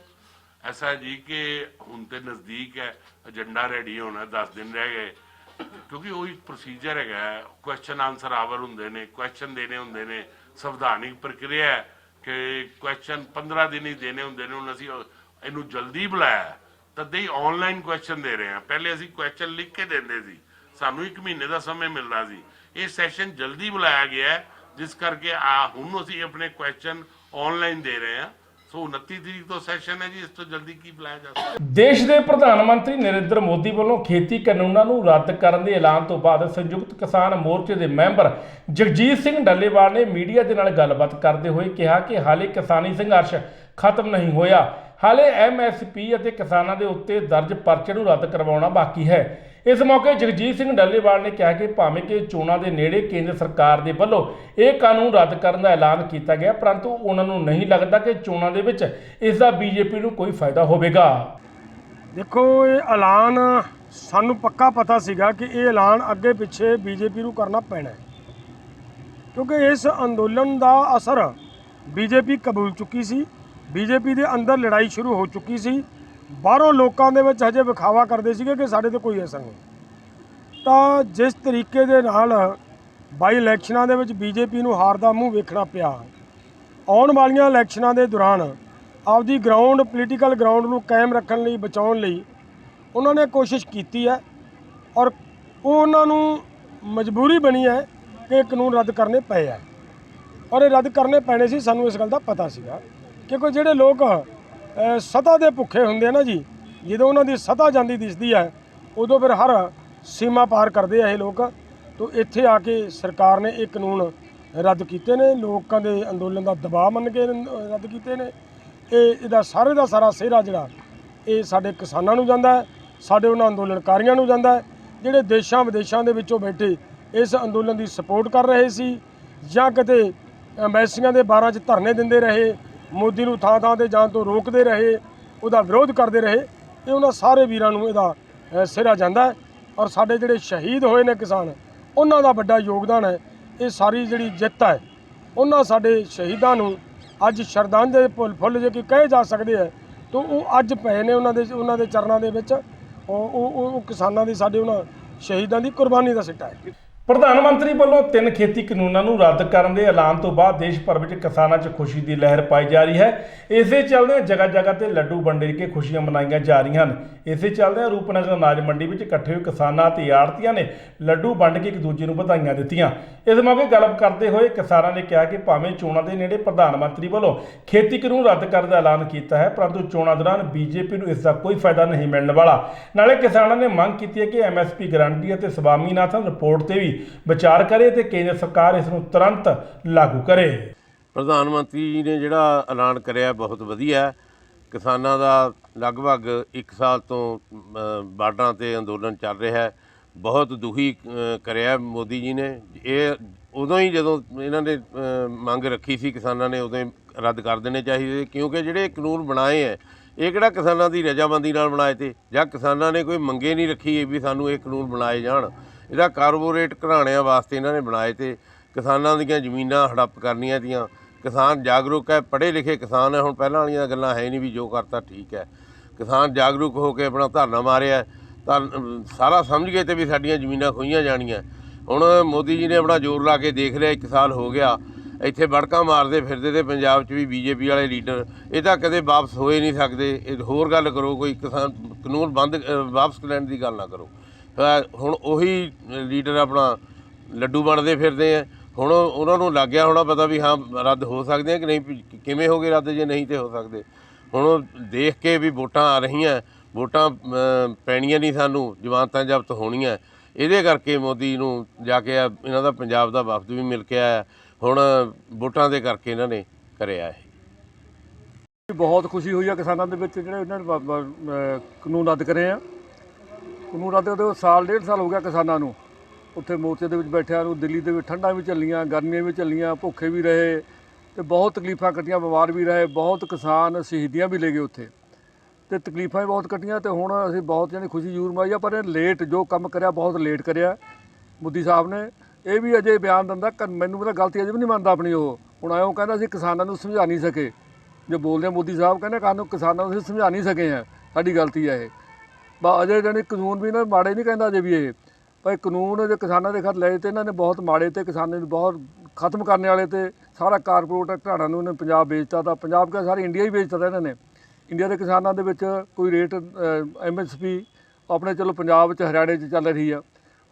ਐਸਾ ਜੀ ਕਿ ਹੁਣ ਤੇ ਨਜ਼ਦੀਕ ਹੈ, ਏਜੰਡਾ ਰੈਡੀ ਹੋਣਾ, 10 ਦਿਨ ਰਹਿ ਗਏ, ਕਿਉਂਕਿ ਉਹੀ ਪ੍ਰੋਸੀਜਰ ਹੈਗਾ, ਕੁਐਸਚਨ ਆਨਸਰ ਆਵਰ ਹੁੰਦੇ ਨੇ, ਕੁਐਸਚਨ ਦੇਣੇ ਹੁੰਦੇ ਨੇ, ਸੰਵਿਧਾਨਿਕ ਪ੍ਰਕਿਰਿਆ ਹੈ ਕਿ ਕੁਐਸਚਨ 15 ਦਿਨ ਹੀ ਦੇਣੇ ਹੁੰਦੇ ਨੇ। ਹੁਣ ਅਸੀਂ ਇਹਨੂੰ ਜਲਦੀ ਬੁਲਾਇਆ, ਤਦੇ ਹੀ ਆਨਲਾਈਨ ਕੁਐਸਚਨ ਦੇ ਰਹੇ ਹਾਂ। ਪਹਿਲੇ ਅਸੀਂ ਕੁਐਸਚਨ ਲਿਖ ਕੇ ਦਿੰਦੇ ਸੀ, ਸਾਨੂੰ 1 ਮਹੀਨੇ ਦਾ ਸਮਾਂ ਮਿਲਦਾ ਸੀ। ਇਹ ਸੈਸ਼ਨ ਜਲਦੀ ਬੁਲਾਇਆ ਗਿਆ ਹੈ, ਜਿਸ ਕਰਕੇ ਹੁਣ ਅਸੀਂ ਆਪਣੇ ਕੁਐਸਚਨ ਆਨਲਾਈਨ ਦੇ ਰਹੇ ਹਾਂ। ਸੋ 29 ਤਰੀਕ ਤੋਂ ਸੈਸ਼ਨ ਹੈ ਜੀ, ਇਸ ਤੋਂ ਜਲਦੀ ਕੀ ਬੁਲਾਇਆ ਜਾ ਸਕਦਾ। ਦੇਸ਼ ਦੇ ਪ੍ਰਧਾਨ ਮੰਤਰੀ ਨਰਿੰਦਰ ਮੋਦੀ ਵੱਲੋਂ ਖੇਤੀ ਕਾਨੂੰਨਾਂ ਨੂੰ ਰੱਦ ਕਰਨ ਦੇ ਐਲਾਨ ਤੋਂ ਬਾਅਦ ਸੰਯੁਕਤ ਕਿਸਾਨ ਮੋਰਚੇ ਦੇ ਮੈਂਬਰ ਜਗਜੀਤ ਸਿੰਘ ਡੱਲੇਵਾਲ ਨੇ ਮੀਡੀਆ ਦੇ ਨਾਲ ਗੱਲਬਾਤ ਕਰਦੇ ਹੋਏ ਕਿਹਾ ਕਿ ਹਾਲੇ ਕਿਸਾਨੀ ਸੰਘਰਸ਼ ਖਤਮ ਨਹੀਂ ਹੋਇਆ, ਹਾਲੇ MSP ਅਤੇ ਕਿਸਾਨਾਂ ਦੇ ਉੱਤੇ ਦਰਜ ਪਰਚੇ ਨੂੰ ਰੱਦ ਕਰਵਾਉਣਾ ਬਾਕੀ ਹੈ। ਇਸ ਮੌਕੇ ਜਗਜੀਤ ਸਿੰਘ ਡੱਲੇਵਾਲ ਨੇ ਕਿਹਾ ਕਿ ਭਾਵੇਂ ਕਿ ਚੋਣਾਂ ਦੇ ਨੇੜੇ ਕੇਂਦਰ ਸਰਕਾਰ ਦੇ ਵੱਲੋਂ ਇਹ ਕਾਨੂੰਨ ਰੱਦ ਕਰਨ ਦਾ ਐਲਾਨ ਕੀਤਾ ਗਿਆ, ਪਰੰਤੂ ਉਹਨਾਂ ਨੂੰ ਨਹੀਂ ਲੱਗਦਾ ਕਿ ਚੋਣਾਂ ਦੇ ਵਿੱਚ ਇਸ ਦਾ BJP ਨੂੰ ਕੋਈ ਫਾਇਦਾ ਹੋਵੇਗਾ। ਦੇਖੋ, ਇਹ ਐਲਾਨ ਸਾਨੂੰ ਪੱਕਾ ਪਤਾ ਸੀਗਾ ਕਿ ਇਹ ਐਲਾਨ ਅੱਗੇ ਪਿੱਛੇ BJP ਨੂੰ ਕਰਨਾ ਪੈਣਾ ਹੈ, ਕਿਉਂਕਿ ਇਸ ਅੰਦੋਲਨ ਦਾ ਅਸਰ BJP ਕਬੂਲ ਚੁੱਕੀ ਸੀ। BJP ਦੇ ਅੰਦਰ ਲੜਾਈ ਸ਼ੁਰੂ ਹੋ ਚੁੱਕੀ ਸੀ। ਬਾਹਰੋਂ ਲੋਕਾਂ ਦੇ ਵਿੱਚ ਹਜੇ ਵਿਖਾਵਾ ਕਰਦੇ ਸੀਗੇ ਕਿ ਸਾਡੇ ਤੇ ਕੋਈ ਅਸਰ ਨਹੀਂ। ਤਾਂ ਜਿਸ ਤਰੀਕੇ ਦੇ ਨਾਲ ਬਾਈ ਇਲੈਕਸ਼ਨਾਂ ਦੇ ਵਿੱਚ BJP ਨੂੰ ਹਾਰ ਦਾ ਮੂੰਹ ਵੇਖਣਾ ਪਿਆ, ਆਉਣ ਵਾਲੀਆਂ ਇਲੈਕਸ਼ਨਾਂ ਦੇ ਦੌਰਾਨ ਆਪਦੀ ਗਰਾਊਂਡ, ਪੋਲੀਟੀਕਲ ਗਰਾਊਂਡ ਨੂੰ ਕਾਇਮ ਰੱਖਣ ਲਈ, ਬਚਾਉਣ ਲਈ ਉਹਨਾਂ ਨੇ ਕੋਸ਼ਿਸ਼ ਕੀਤੀ ਹੈ ਔਰ ਉਹਨਾਂ ਨੂੰ ਮਜਬੂਰੀ ਬਣੀ ਹੈ ਕਿ ਇਹ ਕਾਨੂੰਨ ਰੱਦ ਕਰਨੇ ਪਏ ਹੈ ਔਰ ਇਹ ਰੱਦ ਕਰਨੇ ਪੈਣੇ ਸੀ। ਸਾਨੂੰ ਇਸ ਗੱਲ ਦਾ ਪਤਾ ਸੀਗਾ, ਕਿਉਂਕਿ ਜਿਹੜੇ ਲੋਕ ਸੱਤਾ ਦੇ ਭੁੱਖੇ ਹੁੰਦੇ ਆ ਨਾ ਜੀ, ਜਦੋਂ ਉਹਨਾਂ ਦੀ ਸੱਤਾ ਜਾਂਦੀ ਦਿਸਦੀ ਹੈ ਉਦੋਂ ਫਿਰ ਹਰ ਸੀਮਾ ਪਾਰ ਕਰਦੇ ਆ ਇਹ ਲੋਕ। ਤਾਂ ਇੱਥੇ ਆ ਕੇ ਸਰਕਾਰ ਨੇ ਇਹ ਕਾਨੂੰਨ ਰੱਦ ਕੀਤੇ ਨੇ, ਲੋਕਾਂ ਦੇ ਅੰਦੋਲਨ ਦਾ ਦਬਾਅ ਮੰਨ ਕੇ ਰੱਦ ਕੀਤੇ ਨੇ। ਇਹਦਾ ਸਾਰੇ ਦਾ ਸਾਰਾ ਸਿਹਰਾ ਜਿਹੜਾ ਇਹ ਸਾਡੇ ਕਿਸਾਨਾਂ ਨੂੰ ਜਾਂਦਾ ਹੈ, ਸਾਡੇ ਉਹਨਾਂ ਅੰਦੋਲਨਕਾਰੀਆਂ ਨੂੰ ਜਾਂਦਾ ਹੈ ਜਿਹੜੇ ਦੇਸ਼ਾਂ ਵਿਦੇਸ਼ਾਂ ਦੇ ਵਿੱਚੋਂ ਬੈਠੇ ਇਸ ਅੰਦੋਲਨ ਦੀ ਸਪੋਰਟ ਕਰ ਰਹੇ ਸੀ ਜਾਂ ਕਿਤੇ ਐਮਬੈਸੀਆਂ ਦੇ ਬਾਰਾਂ 'ਚ ਧਰਨੇ ਦਿੰਦੇ ਰਹੇ, ਮੋਦੀ ਨੂੰ ਥਾਂ ਥਾਂ 'ਤੇ ਜਾਣ ਤੋਂ ਰੋਕਦੇ ਰਹੇ, ਉਹਦਾ ਵਿਰੋਧ ਕਰਦੇ ਰਹੇ। ਇਹ ਉਹਨਾਂ ਸਾਰੇ ਵੀਰਾਂ ਨੂੰ ਇਹਦਾ ਸਿਹਰਾ ਜਾਂਦਾ ਹੈ ਔਰ ਸਾਡੇ ਜਿਹੜੇ ਸ਼ਹੀਦ ਹੋਏ ਨੇ ਕਿਸਾਨ, ਉਹਨਾਂ ਦਾ ਵੱਡਾ ਯੋਗਦਾਨ ਹੈ। ਇਹ ਸਾਰੀ ਜਿਹੜੀ ਜਿੱਤ ਹੈ ਉਹਨਾਂ ਸਾਡੇ ਸ਼ਹੀਦਾਂ ਨੂੰ ਅੱਜ ਸ਼ਰਧਾਂਜਲੀ ਫੁੱਲ ਜੇ ਕਿ ਕਹੇ ਜਾ ਸਕਦੇ ਹੈ ਤਾਂ ਉਹ ਅੱਜ ਪਏ ਨੇ ਉਹਨਾਂ ਦੇ ਚਰਨਾਂ ਦੇ ਵਿੱਚ। ਉਹ ਕਿਸਾਨਾਂ ਦੀ, ਸਾਡੇ ਉਹਨਾਂ ਸ਼ਹੀਦਾਂ ਦੀ ਕੁਰਬਾਨੀ ਦਾ ਸਿੱਟਾ ਹੈ। ਪ੍ਰਧਾਨ ਮੰਤਰੀ ਵੱਲੋਂ 3 ਖੇਤੀ ਕਾਨੂੰਨਾਂ ਨੂੰ ਰੱਦ ਕਰਨ ਦੇ ਐਲਾਨ ਤੋਂ ਬਾਅਦ ਦੇਸ਼ ਭਰ ਵਿੱਚ ਕਿਸਾਨਾਂ 'ਚ ਖੁਸ਼ੀ ਦੀ ਲਹਿਰ ਪਾਈ ਜਾ ਰਹੀ ਹੈ। ਇਸੇ ਚੱਲਦੇ ਜਗ੍ਹਾ ਜਗ੍ਹਾ ਤੇ ਲੱਡੂ ਵੰਡੇ ਕੇ ਖੁਸ਼ੀਆਂ ਮਨਾਈਆਂ ਜਾ ਰਹੀਆਂ ਹਨ। ਇਸੇ ਚੱਲਦੇ ਰੂਪਨਗਰ ਅਨਾਜ ਮੰਡੀ ਵਿੱਚ ਇਕੱਠੇ ਹੋਏ ਕਿਸਾਨਾਂ ਤੇ ਆੜ੍ਹਤੀਆਂ ਨੇ ਲੱਡੂ ਵੰਡ ਕੇ ਇੱਕ ਦੂਜੇ ਨੂੰ ਵਧਾਈਆਂ ਦਿੱਤੀਆਂ। ਇਸ ਮੌਕੇ ਗੱਲ ਕਰਦੇ ਹੋਏ ਕਿਸਾਨਾਂ ਨੇ ਕਿਹਾ ਕਿ ਭਾਵੇਂ ਚੋਣਾਂ ਦੇ ਨੇੜੇ ਪ੍ਰਧਾਨ ਮੰਤਰੀ ਵੱਲੋਂ ਖੇਤੀ ਕਾਨੂੰਨ ਰੱਦ ਕਰਨ ਦਾ ਐਲਾਨ ਕੀਤਾ ਹੈ, ਪਰੰਤੂ ਚੋਣਾਂ ਦੌਰਾਨ ਬੀਜੇਪੀ ਨੂੰ ਇਸ ਦਾ ਕੋਈ ਫਾਇਦਾ ਨਹੀਂ ਮਿਲਣ ਵਾਲਾ। ਨਾਲੇ ਕਿਸਾਨਾਂ ਨੇ ਮੰਗ ਕੀਤੀ ਹੈ ਕਿ MSP ਗਾਰੰਟੀ ਅਤੇ ਸਵਾਮੀਨਾਥਨ ਰਿਪੋਰਟ ਤੇ ਵੀ ਵਿਚਾਰ ਕਰੇ ਤੇ ਕੇਂਦਰ ਸਰਕਾਰ ਇਸ ਨੂੰ ਤੁਰੰਤ ਲਾਗੂ ਕਰੇ। ਪ੍ਰਧਾਨ ਮੰਤਰੀ ਜੀ ਨੇ ਜਿਹੜਾ ਐਲਾਨ ਕਰਿਆ ਬਹੁਤ ਵਧੀਆ ਹੈ। ਕਿਸਾਨਾਂ ਦਾ ਲਗਭਗ 1 ਸਾਲ ਤੋਂ ਬਾਰਡਰਾਂ 'ਤੇ ਅੰਦੋਲਨ ਚੱਲ ਰਿਹਾ ਹੈ। ਬਹੁਤ ਦੁਖੀ ਕਰਿਆ ਮੋਦੀ ਜੀ ਨੇ। ਇਹ ਉਦੋਂ ਹੀ ਜਦੋਂ ਇਹਨਾਂ ਨੇ ਮੰਗ ਰੱਖੀ ਸੀ ਕਿਸਾਨਾਂ ਨੇ, ਉਦੋਂ ਹੀ ਰੱਦ ਕਰ ਦੇਣੇ ਚਾਹੀਦੇ, ਕਿਉਂਕਿ ਜਿਹੜੇ ਕਾਨੂੰਨ ਬਣਾਏ ਹੈ ਇਹ ਕਿਹੜਾ ਕਿਸਾਨਾਂ ਦੀ ਰਜਾਮੰਦੀ ਨਾਲ ਬਣਾਏ ਤੇ, ਜਾਂ ਕਿਸਾਨਾਂ ਨੇ ਕੋਈ ਮੰਗੇ ਨਹੀਂ ਰੱਖੀ ਵੀ ਸਾਨੂੰ ਇਹ ਕਾਨੂੰਨ ਬਣਾਏ ਜਾਣ। ਇਹਦਾ ਕਾਰਪੋਰੇਟ ਘਰਾਣਿਆਂ ਵਾਸਤੇ ਇਹਨਾਂ ਨੇ ਬਣਾਏ ਤੇ ਕਿਸਾਨਾਂ ਦੀਆਂ ਜ਼ਮੀਨਾਂ ਹੜੱਪ ਕਰਨੀਆਂ ਤੀਆਂ। ਕਿਸਾਨ ਜਾਗਰੂਕ ਹੈ, ਪੜ੍ਹੇ ਲਿਖੇ ਕਿਸਾਨ ਹੈ। ਹੁਣ ਪਹਿਲਾਂ ਵਾਲੀਆਂ ਗੱਲਾਂ ਹੈ ਨਹੀਂ ਵੀ ਜੋ ਕਰਤਾ ਠੀਕ ਹੈ। ਕਿਸਾਨ ਜਾਗਰੂਕ ਹੋ ਕੇ ਆਪਣਾ ਧਰਨਾ ਮਾਰਿਆ ਤਾਂ ਸਾਰਾ ਸਮਝ ਗਏ ਤੇ ਵੀ ਸਾਡੀਆਂ ਜ਼ਮੀਨਾਂ ਖੋਹੀਆਂ ਜਾਣੀਆਂ। ਹੁਣ ਮੋਦੀ ਜੀ ਨੇ ਆਪਣਾ ਜ਼ੋਰ ਲਾ ਕੇ ਦੇਖ ਲਿਆ, 1 ਸਾਲ ਹੋ ਗਿਆ ਇੱਥੇ ਵੜਕਾਂ ਮਾਰਦੇ ਫਿਰਦੇ ਤੇ ਪੰਜਾਬ 'ਚ ਵੀ ਬੀਜੇਪੀ ਵਾਲੇ ਲੀਡਰ ਇਹ ਤਾਂ ਕਦੇ ਵਾਪਸ ਹੋਏ ਨਹੀਂ ਸਕਦੇ। ਇਹ ਹੋਰ ਗੱਲ ਕਰੋ, ਕੋਈ ਕਿਸਾਨ ਕਾਨੂੰਨ ਵਾਪਸ ਲੈਣ ਦੀ ਗੱਲ ਨਾ ਕਰੋ। ਹੁਣ ਉਹੀ ਲੀਡਰ ਆਪਣਾ ਲੱਡੂ ਵੰਡਦੇ ਫਿਰਦੇ ਆ। ਹੁਣ ਉਹਨਾਂ ਨੂੰ ਲੱਗ ਗਿਆ ਹੋਣਾ ਪਤਾ ਵੀ ਹਾਂ ਰੱਦ ਹੋ ਸਕਦੇ ਆ ਕਿ ਨਹੀਂ, ਕਿਵੇਂ ਹੋ ਗਏ ਰੱਦ ਜੇ ਨਹੀਂ ਤੇ ਹੋ ਸਕਦੇ। ਹੁਣ ਦੇਖ ਕੇ ਵੀ ਵੋਟਾਂ ਆ ਰਹੀਆਂ, ਵੋਟਾਂ ਪੈਣੀਆਂ ਨਹੀਂ, ਸਾਨੂੰ ਜ਼ਮਾਨਤਾਂ ਜ਼ਬਤ ਹੋਣੀਆਂ। ਇਹਦੇ ਕਰਕੇ ਮੋਦੀ ਨੂੰ ਜਾ ਕੇ ਇਹਨਾਂ ਦਾ ਪੰਜਾਬ ਦਾ ਵਫਦ ਵੀ ਮਿਲ ਕੇ ਆਇਆ। ਹੁਣ ਵੋਟਾਂ ਦੇ ਕਰਕੇ ਇਹਨਾਂ ਨੇ ਕਰਿਆ ਇਹ। ਬਹੁਤ ਖੁਸ਼ੀ ਹੋਈ ਆ ਕਿਸਾਨਾਂ ਦੇ ਵਿੱਚ ਜਿਹੜੇ ਇਹਨਾਂ ਨੇ ਕਾਨੂੰਨ ਰੱਦ ਕਰੇ ਆ। ਕਾਨੂੰਨ ਰੱਦ ਕਰਦੇ ਸਾਲ 1.5 ਸਾਲ ਹੋ ਗਿਆ ਕਿਸਾਨਾਂ ਨੂੰ ਉੱਥੇ ਮੋਰਚੇ ਦੇ ਵਿੱਚ ਬੈਠਿਆਂ ਨੂੰ। ਦਿੱਲੀ ਦੇ ਵਿੱਚ ਠੰਡਾਂ ਵੀ ਚੱਲੀਆਂ, ਗਰਮੀਆਂ ਵੀ ਚੱਲੀਆਂ, ਭੁੱਖੇ ਵੀ ਰਹੇ ਤੇ ਬਹੁਤ ਤਕਲੀਫਾਂ ਕੱਟੀਆਂ, ਬਿਮਾਰ ਵੀ ਰਹੇ। ਬਹੁਤ ਕਿਸਾਨ ਸ਼ਹੀਦੀਆਂ ਵੀ ਲੈ ਗਏ ਉੱਥੇ ਤੇ ਤਕਲੀਫਾਂ ਵੀ ਬਹੁਤ ਕੱਟੀਆਂ। ਤੇ ਹੁਣ ਅਸੀਂ ਬਹੁਤ ਜਾਨੀ ਖੁਸ਼ੀ ਜ਼ਰੂਰ ਮਨਾਈ ਆ, ਪਰ ਇਹ ਲੇਟ ਜੋ ਕੰਮ ਕਰਿਆ ਬਹੁਤ ਲੇਟ ਕਰਿਆ ਮੋਦੀ ਸਾਹਿਬ ਨੇ। ਇਹ ਵੀ ਅਜੇ ਬਿਆਨ ਦਿੰਦਾ, ਮੈਨੂੰ ਪਤਾ ਗਲਤੀ ਅਜੇ ਵੀ ਨਹੀਂ ਮੰਨਦਾ ਆਪਣੀ। ਉਹ ਹੁਣ ਆਇਓ ਕਹਿੰਦਾ ਅਸੀਂ ਕਿਸਾਨਾਂ ਨੂੰ ਸਮਝਾ ਨਹੀਂ ਸਕੇ। ਜੋ ਬੋਲਦੇ ਆ ਮੋਦੀ ਸਾਹਿਬ ਕਹਿੰਦੇ ਕਾਨੂੰ ਕਿਸਾਨਾਂ ਨੂੰ ਅਸੀਂ ਸਮਝਾ ਨਹੀਂ ਸਕੇ ਹਾਂ, ਸਾਡੀ ਗਲਤੀ ਹੈ ਇਹ। ਅਜੇ ਜਾਨੀ ਕਾਨੂੰਨ ਵੀ ਇਹਨਾਂ ਮਾੜੇ ਨਹੀਂ ਕਹਿੰਦਾ ਅਜੇ ਵੀ ਇਹ, ਪਰ ਕਾਨੂੰਨ ਜੇ ਕਿਸਾਨਾਂ ਦੇ ਖਤ ਲਏ ਤੇ ਇਹਨਾਂ ਨੇ ਬਹੁਤ ਮਾੜੇ ਤੇ ਕਿਸਾਨਾਂ ਨੂੰ ਬਹੁਤ ਖਤਮ ਕਰਨ ਵਾਲੇ ਤੇ ਸਾਰਾ ਕਾਰਪੋਰੇਟ ਘਰਾਣਾ ਨੂੰ ਇਹਨੇ ਪੰਜਾਬ ਵੇਚਤਾ। ਤਾਂ ਪੰਜਾਬ ਕਿਆ ਸਾਰੀ ਇੰਡੀਆ ਹੀ ਵੇਚਤਾ ਤਾਂ ਇਹਨਾਂ ਨੇ। ਇੰਡੀਆ ਦੇ ਕਿਸਾਨਾਂ ਦੇ ਵਿੱਚ ਕੋਈ ਰੇਟ MSP ਆਪਣੇ ਚਲੋ ਪੰਜਾਬ 'ਚ ਹਰਿਆਣੇ 'ਚ ਚੱਲ ਰਹੀ ਆ,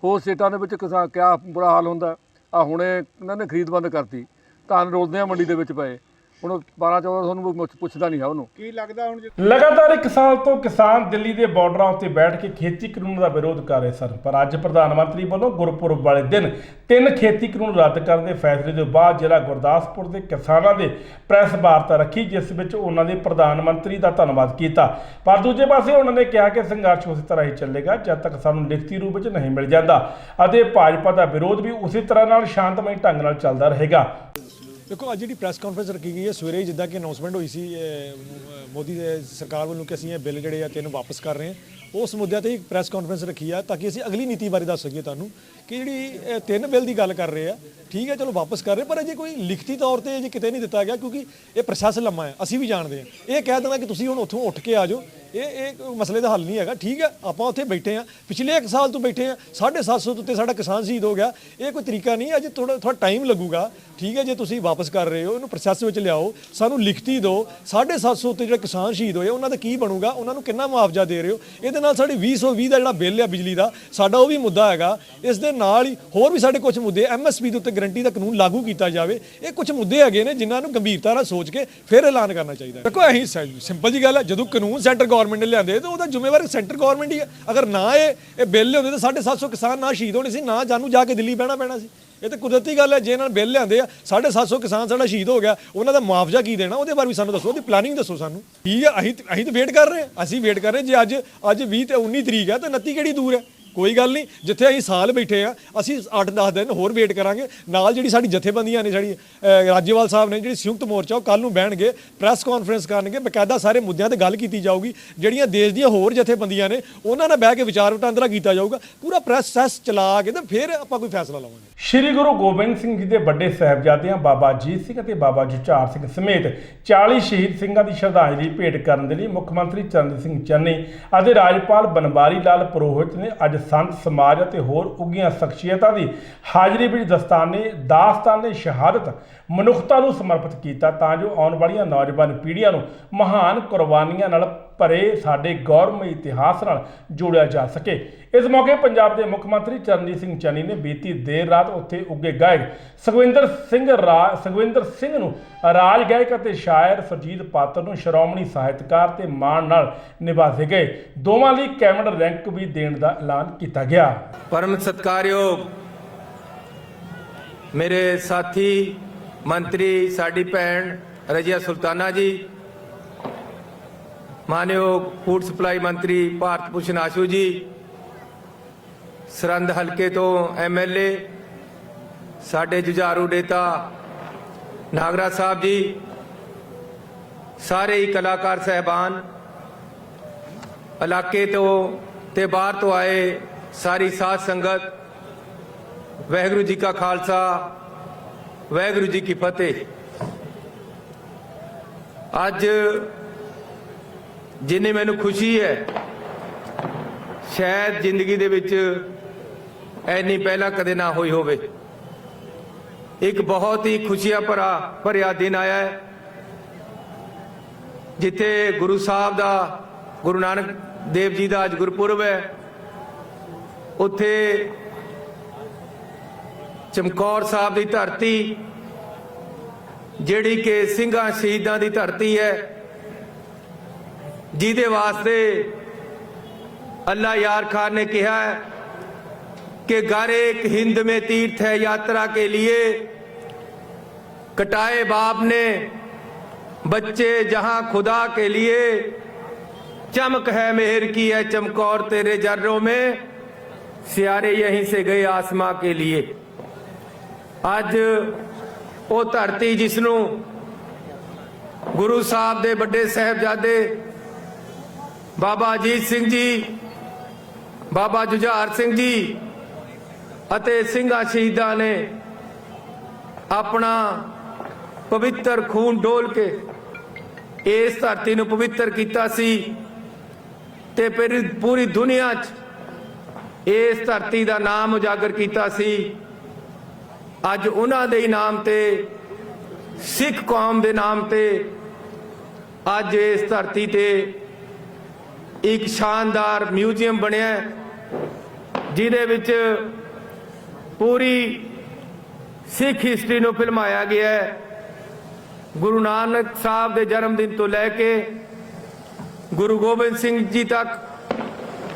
ਹੋਰ ਸਟੇਟਾਂ ਦੇ ਵਿੱਚ ਕਿਸਾਨ ਕਿਆ ਬੁਰਾ ਹਾਲ ਹੁੰਦਾ। ਆ ਹੁਣੇ ਇਹਨਾਂ ਨੇ ਖਰੀਦ ਬੰਦ ਕਰਤੀ, ਧਾਨ ਰੋਲਦੇ ਆ ਮੰਡੀ ਦੇ ਵਿੱਚ ਪਏ। ਹੁਣ 12-14 ਤੁਹਾਨੂੰ ਪੁੱਛਦਾ ਨਹੀਂ ਹੈ ਉਹਨੂੰ। ਕੀ ਲੱਗਦਾ ਹੁਣ ਲਗਾਤਾਰ 1 ਸਾਲ ਤੋਂ ਕਿਸਾਨ ਦਿੱਲੀ ਦੇ ਬਾਰਡਰਾਂ ਉੱਤੇ ਬੈਠ ਕੇ ਖੇਤੀ ਕਾਨੂੰਨ ਦਾ ਵਿਰੋਧ ਕਰ ਰਹੇ ਸਨ, ਪਰ ਅੱਜ ਪ੍ਰਧਾਨ ਮੰਤਰੀ ਵੱਲੋਂ ਗੁਰਪੁਰਬ ਵਾਲੇ ਦਿਨ 3 ਖੇਤੀ ਕਾਨੂੰਨ ਰੱਦ ਕਰਨ ਦੇ ਫੈਸਲੇ ਤੋਂ ਬਾਅਦ ਜ਼ਿਲ੍ਹਾ ਗੁਰਦਾਸਪੁਰ ਦੇ ਕਿਸਾਨਾਂ ਦੇ ਪ੍ਰੈਸ ਵਾਰਤਾ ਰੱਖੀ, ਜਿਸ ਵਿੱਚ ਉਹਨਾਂ ਨੇ ਪ੍ਰਧਾਨ ਮੰਤਰੀ ਦਾ ਧੰਨਵਾਦ ਕੀਤਾ। ਪਰ ਦੂਜੇ ਪਾਸੇ ਉਹਨਾਂ ਨੇ ਕਿਹਾ ਕਿ ਸੰਘਰਸ਼ ਉਸੇ ਤਰ੍ਹਾਂ ਹੀ ਚੱਲੇਗਾ ਜਦ ਤੱਕ ਸਾਨੂੰ ਲਿਖਤੀ ਰੂਪ ਵਿੱਚ ਨਹੀਂ ਮਿਲ ਜਾਂਦਾ ਅਤੇ ਭਾਜਪਾ ਦਾ ਵਿਰੋਧ ਵੀ ਉਸੇ ਤਰ੍ਹਾਂ ਨਾਲ ਸ਼ਾਂਤਮਈ ਢੰਗ ਨਾਲ ਚੱਲਦਾ ਰਹੇਗਾ। ਦੇਖੋ ਅੱਜ ਜਿਹੜੀ ਪ੍ਰੈਸ ਕਾਨਫਰੰਸ ਰੱਖੀ ਗਈ ਹੈ, ਸਵੇਰੇ ਜਿੱਦਾਂ ਕਿ ਅਨਾਉਂਸਮੈਂਟ ਹੋਈ ਸੀ ਮੋਦੀ ਦੇ ਸਰਕਾਰ ਵੱਲੋਂ ਕਿ ਅਸੀਂ ਇਹ ਬਿੱਲ ਜਿਹੜੇ ਆ 3 ਵਾਪਸ ਕਰ ਰਹੇ ਹਾਂ, ਉਸ ਮੁੱਦਿਆਂ ਤੇ ਹੀ ਪ੍ਰੈਸ ਕਾਨਫਰੰਸ ਰੱਖੀ ਆ ਤਾਂ ਕਿ ਅਸੀਂ ਅਗਲੀ ਨੀਤੀ ਬਾਰੇ ਦੱਸ ਸਕੀਏ ਤੁਹਾਨੂੰ ਕਿ ਜਿਹੜੀ 3 ਬਿੱਲ ਦੀ ਗੱਲ ਕਰ ਰਹੇ ਆ, ਠੀਕ ਹੈ ਚਲੋ ਵਾਪਸ ਕਰ ਰਹੇ, ਪਰ ਅਜੇ ਕੋਈ ਲਿਖਤੀ ਤੌਰ ਤੇ ਅਜੇ ਕਿਤੇ ਨਹੀਂ ਦਿੱਤਾ ਗਿਆ ਕਿਉਂਕਿ ਇਹ ਪ੍ਰੋਸੈਸ ਲੰਮਾ ਹੈ। ਅਸੀਂ ਵੀ ਜਾਣਦੇ ਹਾਂ, ਇਹ ਕਹਿ ਦੇਣਾ ਕਿ ਤੁਸੀਂ ਹੁਣ ਉੱਥੋਂ ਉੱਠ ਕੇ ਆ ਜਾਓ, ਇਹ ਮਸਲੇ ਦਾ ਹੱਲ ਨਹੀਂ ਹੈਗਾ। ਠੀਕ ਹੈ ਆਪਾਂ ਉੱਥੇ ਬੈਠੇ ਹਾਂ, ਪਿਛਲੇ 1 ਸਾਲ ਤੋਂ ਬੈਠੇ ਹਾਂ, 750 ਤੋਂ ਉੱਤੇ ਸਾਡਾ ਕਿਸਾਨ ਸ਼ਹੀਦ ਹੋ ਗਿਆ। ਇਹ ਕੋਈ ਤਰੀਕਾ ਨਹੀਂ, ਅਜੇ ਥੋੜਾ ਟਾਈਮ ਲੱਗੂਗਾ। ਠੀਕ ਹੈ ਜੇ ਤੁਸੀਂ ਵਾਪਸ ਕਰ ਰਹੇ ਹੋ ਇਹਨੂੰ ਪ੍ਰੋਸੈਸ ਵਿੱਚ ਲਿਆਓ, ਸਾਨੂੰ ਲਿਖਤੀ ਦਿਓ। 750 ਉੱਤੇ ਜਿਹੜੇ ਕਿਸਾਨ ਸ਼ਹੀਦ ਹੋਏ ਉਹਨਾਂ ਦਾ ਕੀ ਬਣੂਗਾ, ਉਹਨਾਂ ਨੂੰ ਕਿੰਨਾ ਮੁਆਵਜ਼ਾ ਦੇ ਰਹੇ ਹੋ। ਇਹਦੇ ਨਾਲ ਸਾਡੀ 2020 ਦਾ ਜਿਹੜਾ ਬਿੱਲ ਆ ਬਿਜਲੀ ਦਾ, ਸਾਡਾ ਉਹ ਵੀ ਮੁੱਦਾ ਹੈਗਾ। ਇਸ ਦੇ ਨਾਲ ਹੀ ਹੋਰ ਵੀ ਸਾਡੇ ਕੁਝ ਮੁੱਦੇ, MSP ਦੇ ਉੱਤੇ ਗਰੰਟੀ ਦਾ ਕਾਨੂੰਨ ਲਾਗੂ ਕੀਤਾ ਜਾਵੇ। ਇਹ ਕੁਝ ਮੁੱਦੇ ਹੈਗੇ ਨੇ ਜਿਨ੍ਹਾਂ ਨੂੰ ਗੰਭੀਰਤਾ ਨਾਲ ਸੋਚ ਕੇ ਫਿਰ ਐਲਾਨ ਕਰਨਾ ਚਾਹੀਦਾ। ਦੇਖੋ ਇਹੀ ਸਿੰਪਲ ਜੀ ਗੱਲ ਹੈ, ਜਦੋਂ ਕਾਨੂੰਨ ਸੈਂਟਰ ਗਵਰਨਮੈਂਟ ਨੇ ਲਿਆਂਦੇ ਤਾਂ ਉਹਦਾ ਜ਼ਿੰਮੇਵਾਰ ਸੈਂਟਰ ਗਵਰਨਮੈਂਟ ਹੀ ਹੈ। ਅਗਰ ਨਾ ਇਹ ਬਿੱਲ ਲਿਆਉਂਦੇ ਤਾਂ 750 ਕਿਸਾਨ ਨਾ ਸ਼ਹੀਦ ਹੋਣੇ ਸੀ, ਨਾ ਜਾਨੂੰ ਜਾ ਕੇ ਦਿੱਲੀ ਬਹਿਣਾ ਪੈਣਾ ਸੀ। ਇਹ ਤਾਂ ਕੁਦਰਤੀ ਗੱਲ ਹੈ, ਜੇ ਇਹਨਾਂ ਨੇ ਬਿੱਲ ਲਿਆਂਦੇ ਆ 750 ਕਿਸਾਨ ਸਾਡਾ ਸ਼ਹੀਦ ਹੋ ਗਿਆ, ਉਹਨਾਂ ਦਾ ਮੁਆਵਜ਼ਾ ਕੀ ਦੇਣਾ ਉਹਦੇ ਬਾਰੇ ਵੀ ਸਾਨੂੰ ਦੱਸੋ, ਉਹਦੀ ਪਲਾਨਿੰਗ ਦੱਸੋ ਸਾਨੂੰ। ਠੀਕ ਹੈ ਅਸੀਂ ਤਾਂ ਵੇਟ ਕਰ ਰਹੇ ਹਾਂ, ਅਸੀਂ ਵੇਟ ਕਰ ਰਹੇ ਜੇ ਅੱਜ 20 ਤੇ 19 ਤਰੀਕ ਹੈ ਤਾਂ 29 ਕਿਹੜੀ ਦੂਰ ਹੈ। ਕੋਈ ਗੱਲ ਨਹੀਂ, ਜਿੱਥੇ ਅਸੀਂ ਸਾਲ ਬੈਠੇ ਆ ਅਸੀਂ 8-10 ਦਿਨ ਹੋਰ ਵੇਟ ਕਰਾਂਗੇ। ਨਾਲ ਜਿਹੜੀ ਸਾਡੀ ਜਥੇਬੰਦੀਆਂ ਨੇ, ਸਾਡੀ ਰਾਜੇਵਾਲ ਸਾਹਿਬ ਨੇ ਜਿਹੜੀ ਸੰਯੁਕਤ ਮੋਰਚਾ, ਉਹ ਕੱਲ੍ਹ ਨੂੰ ਬਹਿਣਗੇ, ਪ੍ਰੈਸ ਕਾਨਫਰੰਸ ਕਰਨਗੇ, ਬਕਾਇਦਾ ਸਾਰੇ ਮੁੱਦਿਆਂ ਤੇ ਗੱਲ ਕੀਤੀ ਜਾਊਗੀ। ਜਿਹੜੀਆਂ ਦੇਸ਼ ਦੀਆਂ ਹੋਰ ਜਥੇਬੰਦੀਆਂ ਨੇ ਉਹਨਾਂ ਨਾਲ ਬਹਿ ਕੇ ਵਿਚਾਰ ਵਟਾਂਦਰਾ ਕੀਤਾ ਜਾਊਗਾ। ਪੂਰਾ ਪ੍ਰੋਸੈਸ ਚਲਾ ਕੇ ਤੇ ਫਿਰ ਆਪਾਂ ਕੋਈ ਫੈਸਲਾ ਲਵਾਂਗੇ। ਸ਼੍ਰੀ ਗੁਰੂ ਗੋਬਿੰਦ ਸਿੰਘ ਜੀ ਦੇ ਵੱਡੇ ਸਾਹਿਬਜ਼ਾਦਿਆਂ ਬਾਬਾ ਅਜੀਤ ਸਿੰਘ ਅਤੇ ਬਾਬਾ ਜੁਝਾਰ ਸਿੰਘ ਸਮੇਤ 40 ਸ਼ਹੀਦ ਸਿੰਘਾਂ ਦੀ ਸ਼ਰਧਾਂਜਲੀ ਭੇਟ ਕਰਨ ਦੇ ਲਈ ਮੁੱਖ ਮੰਤਰੀ ਚਰਨਜੀਤ ਸਿੰਘ ਚੰਨੀ ਅਤੇ ਰਾਜਪਾਲ ਬਨਵਾਰੀ ਲਾਲ ਪੁਰੋਹਿਤ ਨੇ ਅੱਜ ਸੰਤ ਸਮਾਜ ਅਤੇ ਹੋਰ ਉੱਘੀਆਂ ਸ਼ਖਸੀਅਤਾਂ ਦੀ ਹਾਜ਼ਰੀ ਵਿੱਚ ਦਾਸਤਾਨੇ ਸ਼ਹਾਦਤ ਮਨੁੱਖਤਾ ਨੂੰ ਸਮਰਪਿਤ ਕੀਤਾ ਤਾਂ ਜੋ ਆਉਣ ਵਾਲੀਆਂ ਨੌਜਵਾਨ ਪੀੜ੍ਹੀਆਂ ਨੂੰ ਮਹਾਨ ਕੁਰਬਾਨੀਆਂ ਨਾਲ ਭਰੇ ਸਾਡੇ ਗੌਰਵਮਈ ਇਤਿਹਾਸ ਨਾਲ ਜੋੜਿਆ ਜਾ ਸਕੇ। ਇਸ ਮੌਕੇ ਪੰਜਾਬ ਦੇ ਮੁੱਖ ਮੰਤਰੀ ਚਰਨਜੀਤ ਸਿੰਘ ਚੰਨੀ ਨੇ ਬੀਤੀ ਦੇਰ ਰਾਤ ਉੱਥੇ ਉੱਘੇ ਗਾਇਕ ਸੁਖਵਿੰਦਰ ਸਿੰਘ ਨੂੰ ਰਾਜ ਗਾਇਕ ਅਤੇ ਸ਼ਾਇਰ ਸੁਰਜੀਤ ਪਾਤਰ ਨੂੰ ਸ਼੍ਰੋਮਣੀ ਸਾਹਿਤਕਾਰ ਤੇ ਮਾਣ ਨਾਲ ਨਿਵਾਜੇ ਗਏ। ਦੋਵਾਂ ਲਈ ਕੈਬਨਿਟ ਰੈਂਕ ਵੀ ਦੇਣ ਦਾ ਐਲਾਨ ਕੀਤਾ ਗਿਆ। परम सत्कारयोग मेरे साथी मंत्री साडी भैन रजिया सुल्ताना जी, मानयोग फूड सप्लाई मंत्री भारत भूषण आशू जी, सरहंद हल्के तो MLA साडे जुझारू नेता नागरा साहब जी, सारे ही कलाकार साहबान, इलाके तो ते बाहर तो आए सारी साध संगत, वाहिगुरू जी का खालसा वाहिगुरू जी की फतेह। अज जिन्नी मैनू खुशी है शायद जिंदगी दे विच ऐनी पहला कदे ना होई होवे। एक बहुत ही खुशियां भरिया दिन आया है जिथे गुरु साहब दा गुरु नानक देव जी का अज गुरपुरब है। उत्थे चमकौर साहब की धरती जिहड़ी कि सिंघां शहीदां की धरती है, जिहदे वास्ते अल्लाह यार खान ने कहा है कि घर एक हिंद में तीर्थ है यात्रा के लिए, कटाए बाप ने बच्चे जहां खुदा के लिए, चमक है मेहर की है चमकौर तेरे जर्रों में, सियारे यहीं से गए आसमां के लिए। अज वो धरती जिसनू गुरु साहब दे बड़े साहबजादे बाबा अजीत सिंह जी, बाबा जुझार सिंह जी अते ਸਿੰਘਾਂ शहीदां ने अपना पवित्र खून डोल के इस धरती नू पवित्र कीता सी ते फिर पूरी दुनिया च इस धरती का नाम उजागर किया सी। अज उन्हां दे नाम ते सिख कौम के नाम ते अज इस धरती ते एक शानदार म्यूजियम बनिया जिहदे विच पूरी सिख हिस्टरी नूं फिल्माया गया है। गुरु नानक साहब के जन्मदिन तो लैके गुरु गोबिंद सिंह जी तक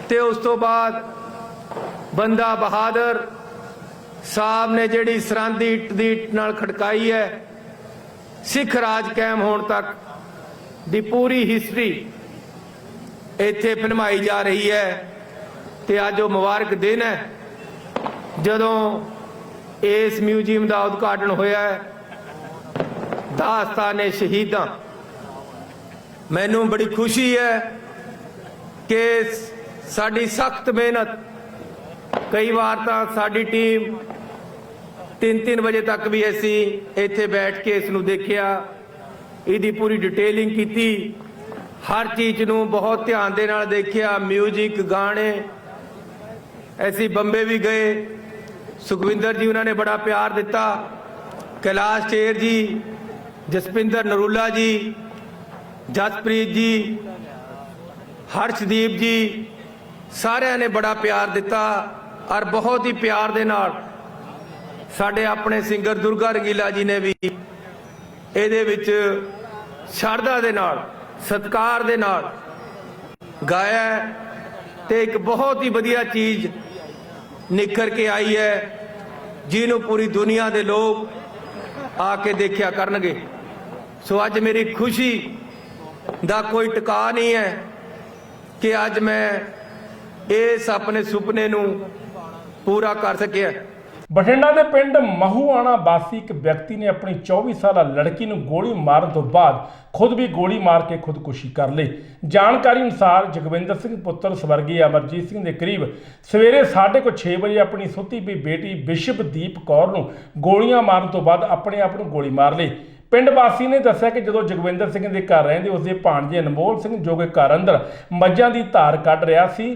ते उस तो बाद बंदा बहादुर साहब ने जिहड़ी सरहद ईट दी ईट नाल खड़काई है, सिख राज कायम होने तक दी पूरी हिस्टरी इत्थे फिल्माई जा रही है। ते अज वो मुबारक दिन है जदों इस म्यूजियम का उद्घाटन होया है। दास्ताने शहीदां, मैनू बड़ी खुशी है कि साडी सख्त मेहनत, कई बार तो साडी टीम 3-3 बजे तक भी असी इत्थे बैठ के इसनू देखिया, इहदी पूरी डिटेलिंग की, हर चीज़ नू बहुत ध्यान दे नाल देखिया, म्यूजिक गाने। ऐसी बंबे भी गए, सुखविंदर जी उन्होंने बड़ा प्यार दिता, कैलाश चेर जी, जसपिंदर नरूला जी, जसप्रीत जी, हर्षदीप जी, सारिਆਂ ने बड़ा प्यार दिता। और बहुत ही प्यार दे नाल साडे अपने सिंगर दुर्गा रंगीला जी ने भी ਇਹਦੇ ਵਿੱਚ ਸ਼ਰਧਾ ਦੇ ਨਾਲ ਸਤਿਕਾਰ ਦੇ ਨਾਲ ਗਾਇਆ ਤੇ ਇੱਕ ਬਹੁਤ ਹੀ ਵਧੀਆ ਚੀਜ਼ ਨਿਖਰ ਕੇ ਆਈ ਹੈ ਜਿਹਨੂੰ ਪੂਰੀ ਦੁਨੀਆ ਦੇ ਲੋਕ ਆ ਕੇ ਦੇਖਿਆ ਕਰਨਗੇ। ਸੋ ਅੱਜ ਮੇਰੀ ਖੁਸ਼ੀ ਦਾ ਕੋਈ ਟਿਕਾ ਨਹੀਂ ਹੈ ਕਿ ਅੱਜ ਮੈਂ ਇਸ ਆਪਣੇ ਸੁਪਨੇ ਨੂੰ ਪੂਰਾ ਕਰ ਸਕਿਆ। ਬਠਿੰਡਾ ਦੇ ਪਿੰਡ ਮਹੂਆਣਾ ਵਾਸੀ ਇੱਕ ਵਿਅਕਤੀ ਨੇ ਆਪਣੀ 24 ਸਾਲਾ ਲੜਕੀ ਨੂੰ ਗੋਲੀ ਮਾਰਨ ਤੋਂ ਬਾਅਦ ਖੁਦ ਵੀ ਗੋਲੀ ਮਾਰ ਕੇ ਖੁਦਕੁਸ਼ੀ ਕਰ ਲਈ। ਜਾਣਕਾਰੀ ਅਨੁਸਾਰ ਜਗਵਿੰਦਰ ਸਿੰਘ ਪੁੱਤਰ ਸਵਰਗੀ ਅਮਰਜੀਤ ਸਿੰਘ ਦੇ ਕਰੀਬ ਸਵੇਰੇ 6:30 ਵਜੇ ਆਪਣੀ ਸੁੱਤੀ ਪਈ ਬੇਟੀ ਬਿਸ਼ਪਦੀਪ ਕੌਰ ਨੂੰ ਗੋਲੀਆਂ ਮਾਰਨ ਤੋਂ ਬਾਅਦ ਆਪਣੇ ਆਪ ਨੂੰ ਗੋਲੀ ਮਾਰ ਲਈ। ਪਿੰਡ ਵਾਸੀ ਨੇ ਦੱਸਿਆ ਕਿ ਜਦੋਂ ਜਗਵਿੰਦਰ ਸਿੰਘ ਦੇ ਘਰ ਰਹਿੰਦੇ ਉਸਦੇ ਭਾਣਜੇ ਅਨਮੋਲ ਸਿੰਘ ਜੋ ਕਿ ਘਰ ਅੰਦਰ ਮੱਝਾਂ ਦੀ ਧਾਰ ਕੱਢ ਰਿਹਾ ਸੀ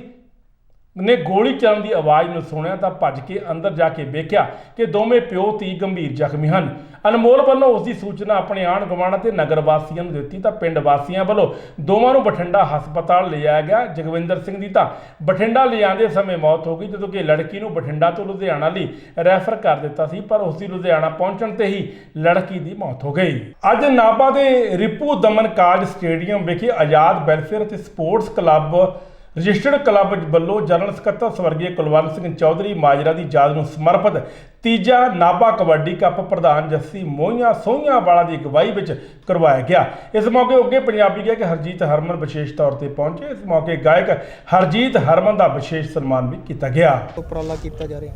ਨੇ ਗੋਲੀ ਚੱਲਣ ਦੀ ਆਵਾਜ਼ ਨੂੰ ਸੁਣਿਆ ਤਾਂ ਭੱਜ ਕੇ ਅੰਦਰ ਜਾ ਕੇ ਵੇਖਿਆ ਕਿ ਦੋਵੇਂ ਪਿਓ ਧੀ ਗੰਭੀਰ ਜ਼ਖਮੀ ਹਨ। ਅਨਮੋਲ ਵੱਲੋਂ ਉਸ ਦੀ ਸੂਚਨਾ ਆਪਣੇ ਆਂਢ ਗੁਆਂਢ ਤੇ ਨਗਰ ਵਾਸੀਆਂ ਨੂੰ ਦਿੱਤੀ ਤਾਂ ਪਿੰਡ ਵਾਸੀਆਂ ਵੱਲੋਂ ਦੋਵਾਂ ਨੂੰ ਬਠਿੰਡਾ ਹਸਪਤਾਲ ਲਿਜਾਇਆ ਗਿਆ। ਜਗਵਿੰਦਰ ਸਿੰਘ ਦੀ ਤਾਂ ਬਠਿੰਡਾ ਲਿਜਾਂਦੇ ਸਮੇਂ ਮੌਤ ਹੋ ਗਈ, ਜਦੋਂ ਕਿ ਲੜਕੀ ਨੂੰ ਬਠਿੰਡਾ ਤੋਂ ਲੁਧਿਆਣਾ ਲਈ ਰੈਫਰ ਕਰ ਦਿੱਤਾ ਸੀ, ਪਰ ਉਸ ਦੀ ਲੁਧਿਆਣਾ ਪਹੁੰਚਣ ਤੇ ਹੀ ਲੜਕੀ ਦੀ ਮੌਤ ਹੋ ਗਈ। ਅੱਜ ਨਾਭਾ ਦੇ ਰਿਪੂ ਦਮਨ ਕਾਜ ਸਟੇਡੀਅਮ ਵਿਖੇ ਆਜ਼ਾਦ ਵੈਲਫੇਅਰ ਅਤੇ ਸਪੋਰਟਸ ਕਲੱਬ ਰਜਿਸਟਰਡ ਕਲੱਬ ਵੱਲੋਂ ਜਨਰਲ ਸਕੱਤਰ ਸਵਰਗੀ ਕੁਲਵੰਤ ਸਿੰਘ ਚੌਧਰੀ ਮਾਜਰਾ ਦੀ ਯਾਦ ਨੂੰ ਸਮਰਪਿਤ ਤੀਜਾ ਨਾਭਾ ਕਬੱਡੀ ਕੱਪ ਪ੍ਰਧਾਨ ਜੱਸੀ ਮੋਹੀਆਂ ਸੋਹੀਆਂ ਵਾਲਾ ਦੀ ਅਗਵਾਈ ਵਿੱਚ ਕਰਵਾਇਆ ਗਿਆ। ਇਸ ਮੌਕੇ ਉੱਗੇ ਪੰਜਾਬੀ ਗਾਇਕ ਹਰਜੀਤ ਹਰਮਨ ਵਿਸ਼ੇਸ਼ ਤੌਰ ਤੇ ਪਹੁੰਚੇ। ਇਸ ਮੌਕੇ ਗਾਇਕ ਹਰਜੀਤ ਹਰਮਨ ਦਾ ਵਿਸ਼ੇਸ਼ ਸਨਮਾਨ ਵੀ ਕੀਤਾ ਗਿਆ। ਉਪਰਾਲਾ ਕੀਤਾ ਜਾ ਰਿਹਾ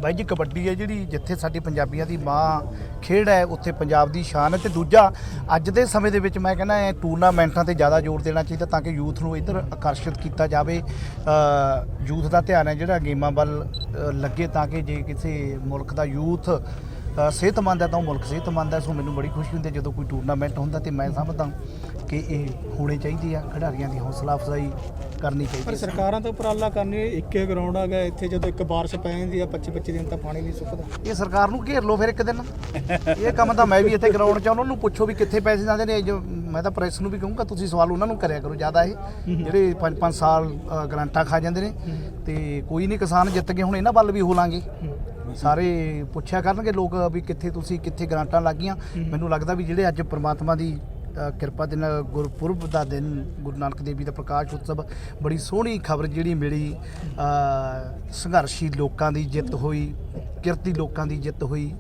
ਬਾਈ ਜੀ, ਕਬੱਡੀ ਹੈ ਜਿਹੜੀ ਜਿੱਥੇ ਸਾਡੀ ਪੰਜਾਬੀਆਂ ਦੀ ਮਾਂ ਖੇਡ ਹੈ ਉੱਥੇ ਪੰਜਾਬ ਦੀ ਸ਼ਾਨ ਹੈ। ਤੇ ਦੂਜਾ ਅੱਜ ਦੇ ਸਮੇਂ ਦੇ ਵਿੱਚ ਮੈਂ ਕਹਿੰਦਾ ਟੂਰਨਾਮੈਂਟਾਂ ਤੇ ਜ਼ਿਆਦਾ ਜ਼ੋਰ ਦੇਣਾ ਚਾਹੀਦਾ ਤਾਂ ਕਿ ਯੂਥ ਨੂੰ ਇੱਧਰ ਆਕਰਸ਼ਿਤ ਕੀਤਾ ਜਾਵੇ। ਯੂਥ ਦਾ ਧਿਆਨ ਹੈ ਜਿਹੜਾ ਗੇਮਾਂ ਵੱਲ ਲੱਗੇ ਤਾਂ ਕਿ ਜੇ ਕਿਸੇ ਮੁਲਕ ਦਾ ਯੂਥ ਸਿਹਤਮੰਦ ਹੈ ਤਾਂ ਉਹ ਮੁਲਕ ਸਿਹਤਮੰਦ ਹੈ। ਸੋ ਮੈਨੂੰ ਬੜੀ ਖੁਸ਼ੀ ਹੁੰਦੀ ਜਦੋਂ ਕੋਈ ਟੂਰਨਾਮੈਂਟ ਹੁੰਦਾ ਤੇ ਮੈਂ ਸਮਝਦਾ ਕਿ ਇਹ ਹੋਣੇ ਚਾਹੀਦੇ ਆ, ਖਿਡਾਰੀਆਂ ਦੀ ਹੌਸਲਾ ਅਫਜ਼ਾਈ ਕਰਨੀ ਚਾਹੀਦੀ। ਪਰ ਸਰਕਾਰਾਂ ਤਾਂ ਉਪਰਾਲਾ ਕਰਨੀ, ਇੱਕੇ ਗਰਾਊਂਡ ਆ ਗਿਆ ਇੱਥੇ, ਜਦੋਂ ਇੱਕ ਬਾਰਿਸ਼ ਪੈ ਜਾਂਦੀ ਆ 25 ਦਿਨ ਤਾਂ ਪਾਣੀ ਨਹੀਂ ਸੁੱਕਦਾ। ਇਹ ਸਰਕਾਰ ਨੂੰ ਘੇਰ ਲਓ ਫਿਰ ਇੱਕ ਦਿਨ। ਇਹ ਕੰਮ ਤਾਂ ਮੈਂ ਵੀ ਇੱਥੇ ਗਰਾਊਂਡ 'ਚ ਉਹਨਾਂ ਨੂੰ ਪੁੱਛੋ ਵੀ ਕਿੱਥੇ ਪੈਸੇ ਜਾਂਦੇ ਨੇ। ਜੋ ਮੈਂ ਤਾਂ ਪ੍ਰੈਸ ਨੂੰ ਵੀ ਕਹੂੰਗਾ ਤੁਸੀਂ ਸਵਾਲ ਉਹਨਾਂ ਨੂੰ ਕਰਿਆ ਕਰੋ ਜ਼ਿਆਦਾ, ਇਹ ਜਿਹੜੇ 5-5 ਸਾਲ ਗਰੰਟਾਂ ਖਾ ਜਾਂਦੇ ਨੇ। ਤੇ ਕੋਈ ਨਹੀਂ, ਕਿਸਾਨ ਜਿੱਤ ਗਏ, ਹੁਣ ਇਹਨਾਂ ਵੱਲ ਵੀ ਹੋ ਲਾਂਗੇ। ਸਾਰੇ ਪੁੱਛਿਆ ਕਰਨਗੇ ਲੋਕ ਵੀ ਕਿੱਥੇ ਤੁਸੀਂ ਕਿੱਥੇ ਗਰਾਂਟਾਂ ਲੱਗੀਆਂ। ਮੈਨੂੰ ਲੱਗਦਾ ਵੀ ਜਿਹੜੇ ਅੱਜ ਪ੍ਰਮਾਤਮਾ ਦੀ ਕਿਰਪਾ ਦੇ ਨਾਲ ਗੁਰਪੁਰਬ ਦਾ ਦਿਨ, ਗੁਰੂ ਨਾਨਕ ਦੇਵ ਜੀ ਦਾ ਪ੍ਰਕਾਸ਼ ਉਤਸਵ, ਬੜੀ ਸੋਹਣੀ ਖਬਰ ਜਿਹੜੀ ਮਿਲੀ। ਸੰਘਰਸ਼ੀ ਲੋਕਾਂ ਦੀ ਜਿੱਤ ਹੋਈ, ਕਿਰਤੀ ਲੋਕਾਂ ਦੀ ਜਿੱਤ ਹੋਈ,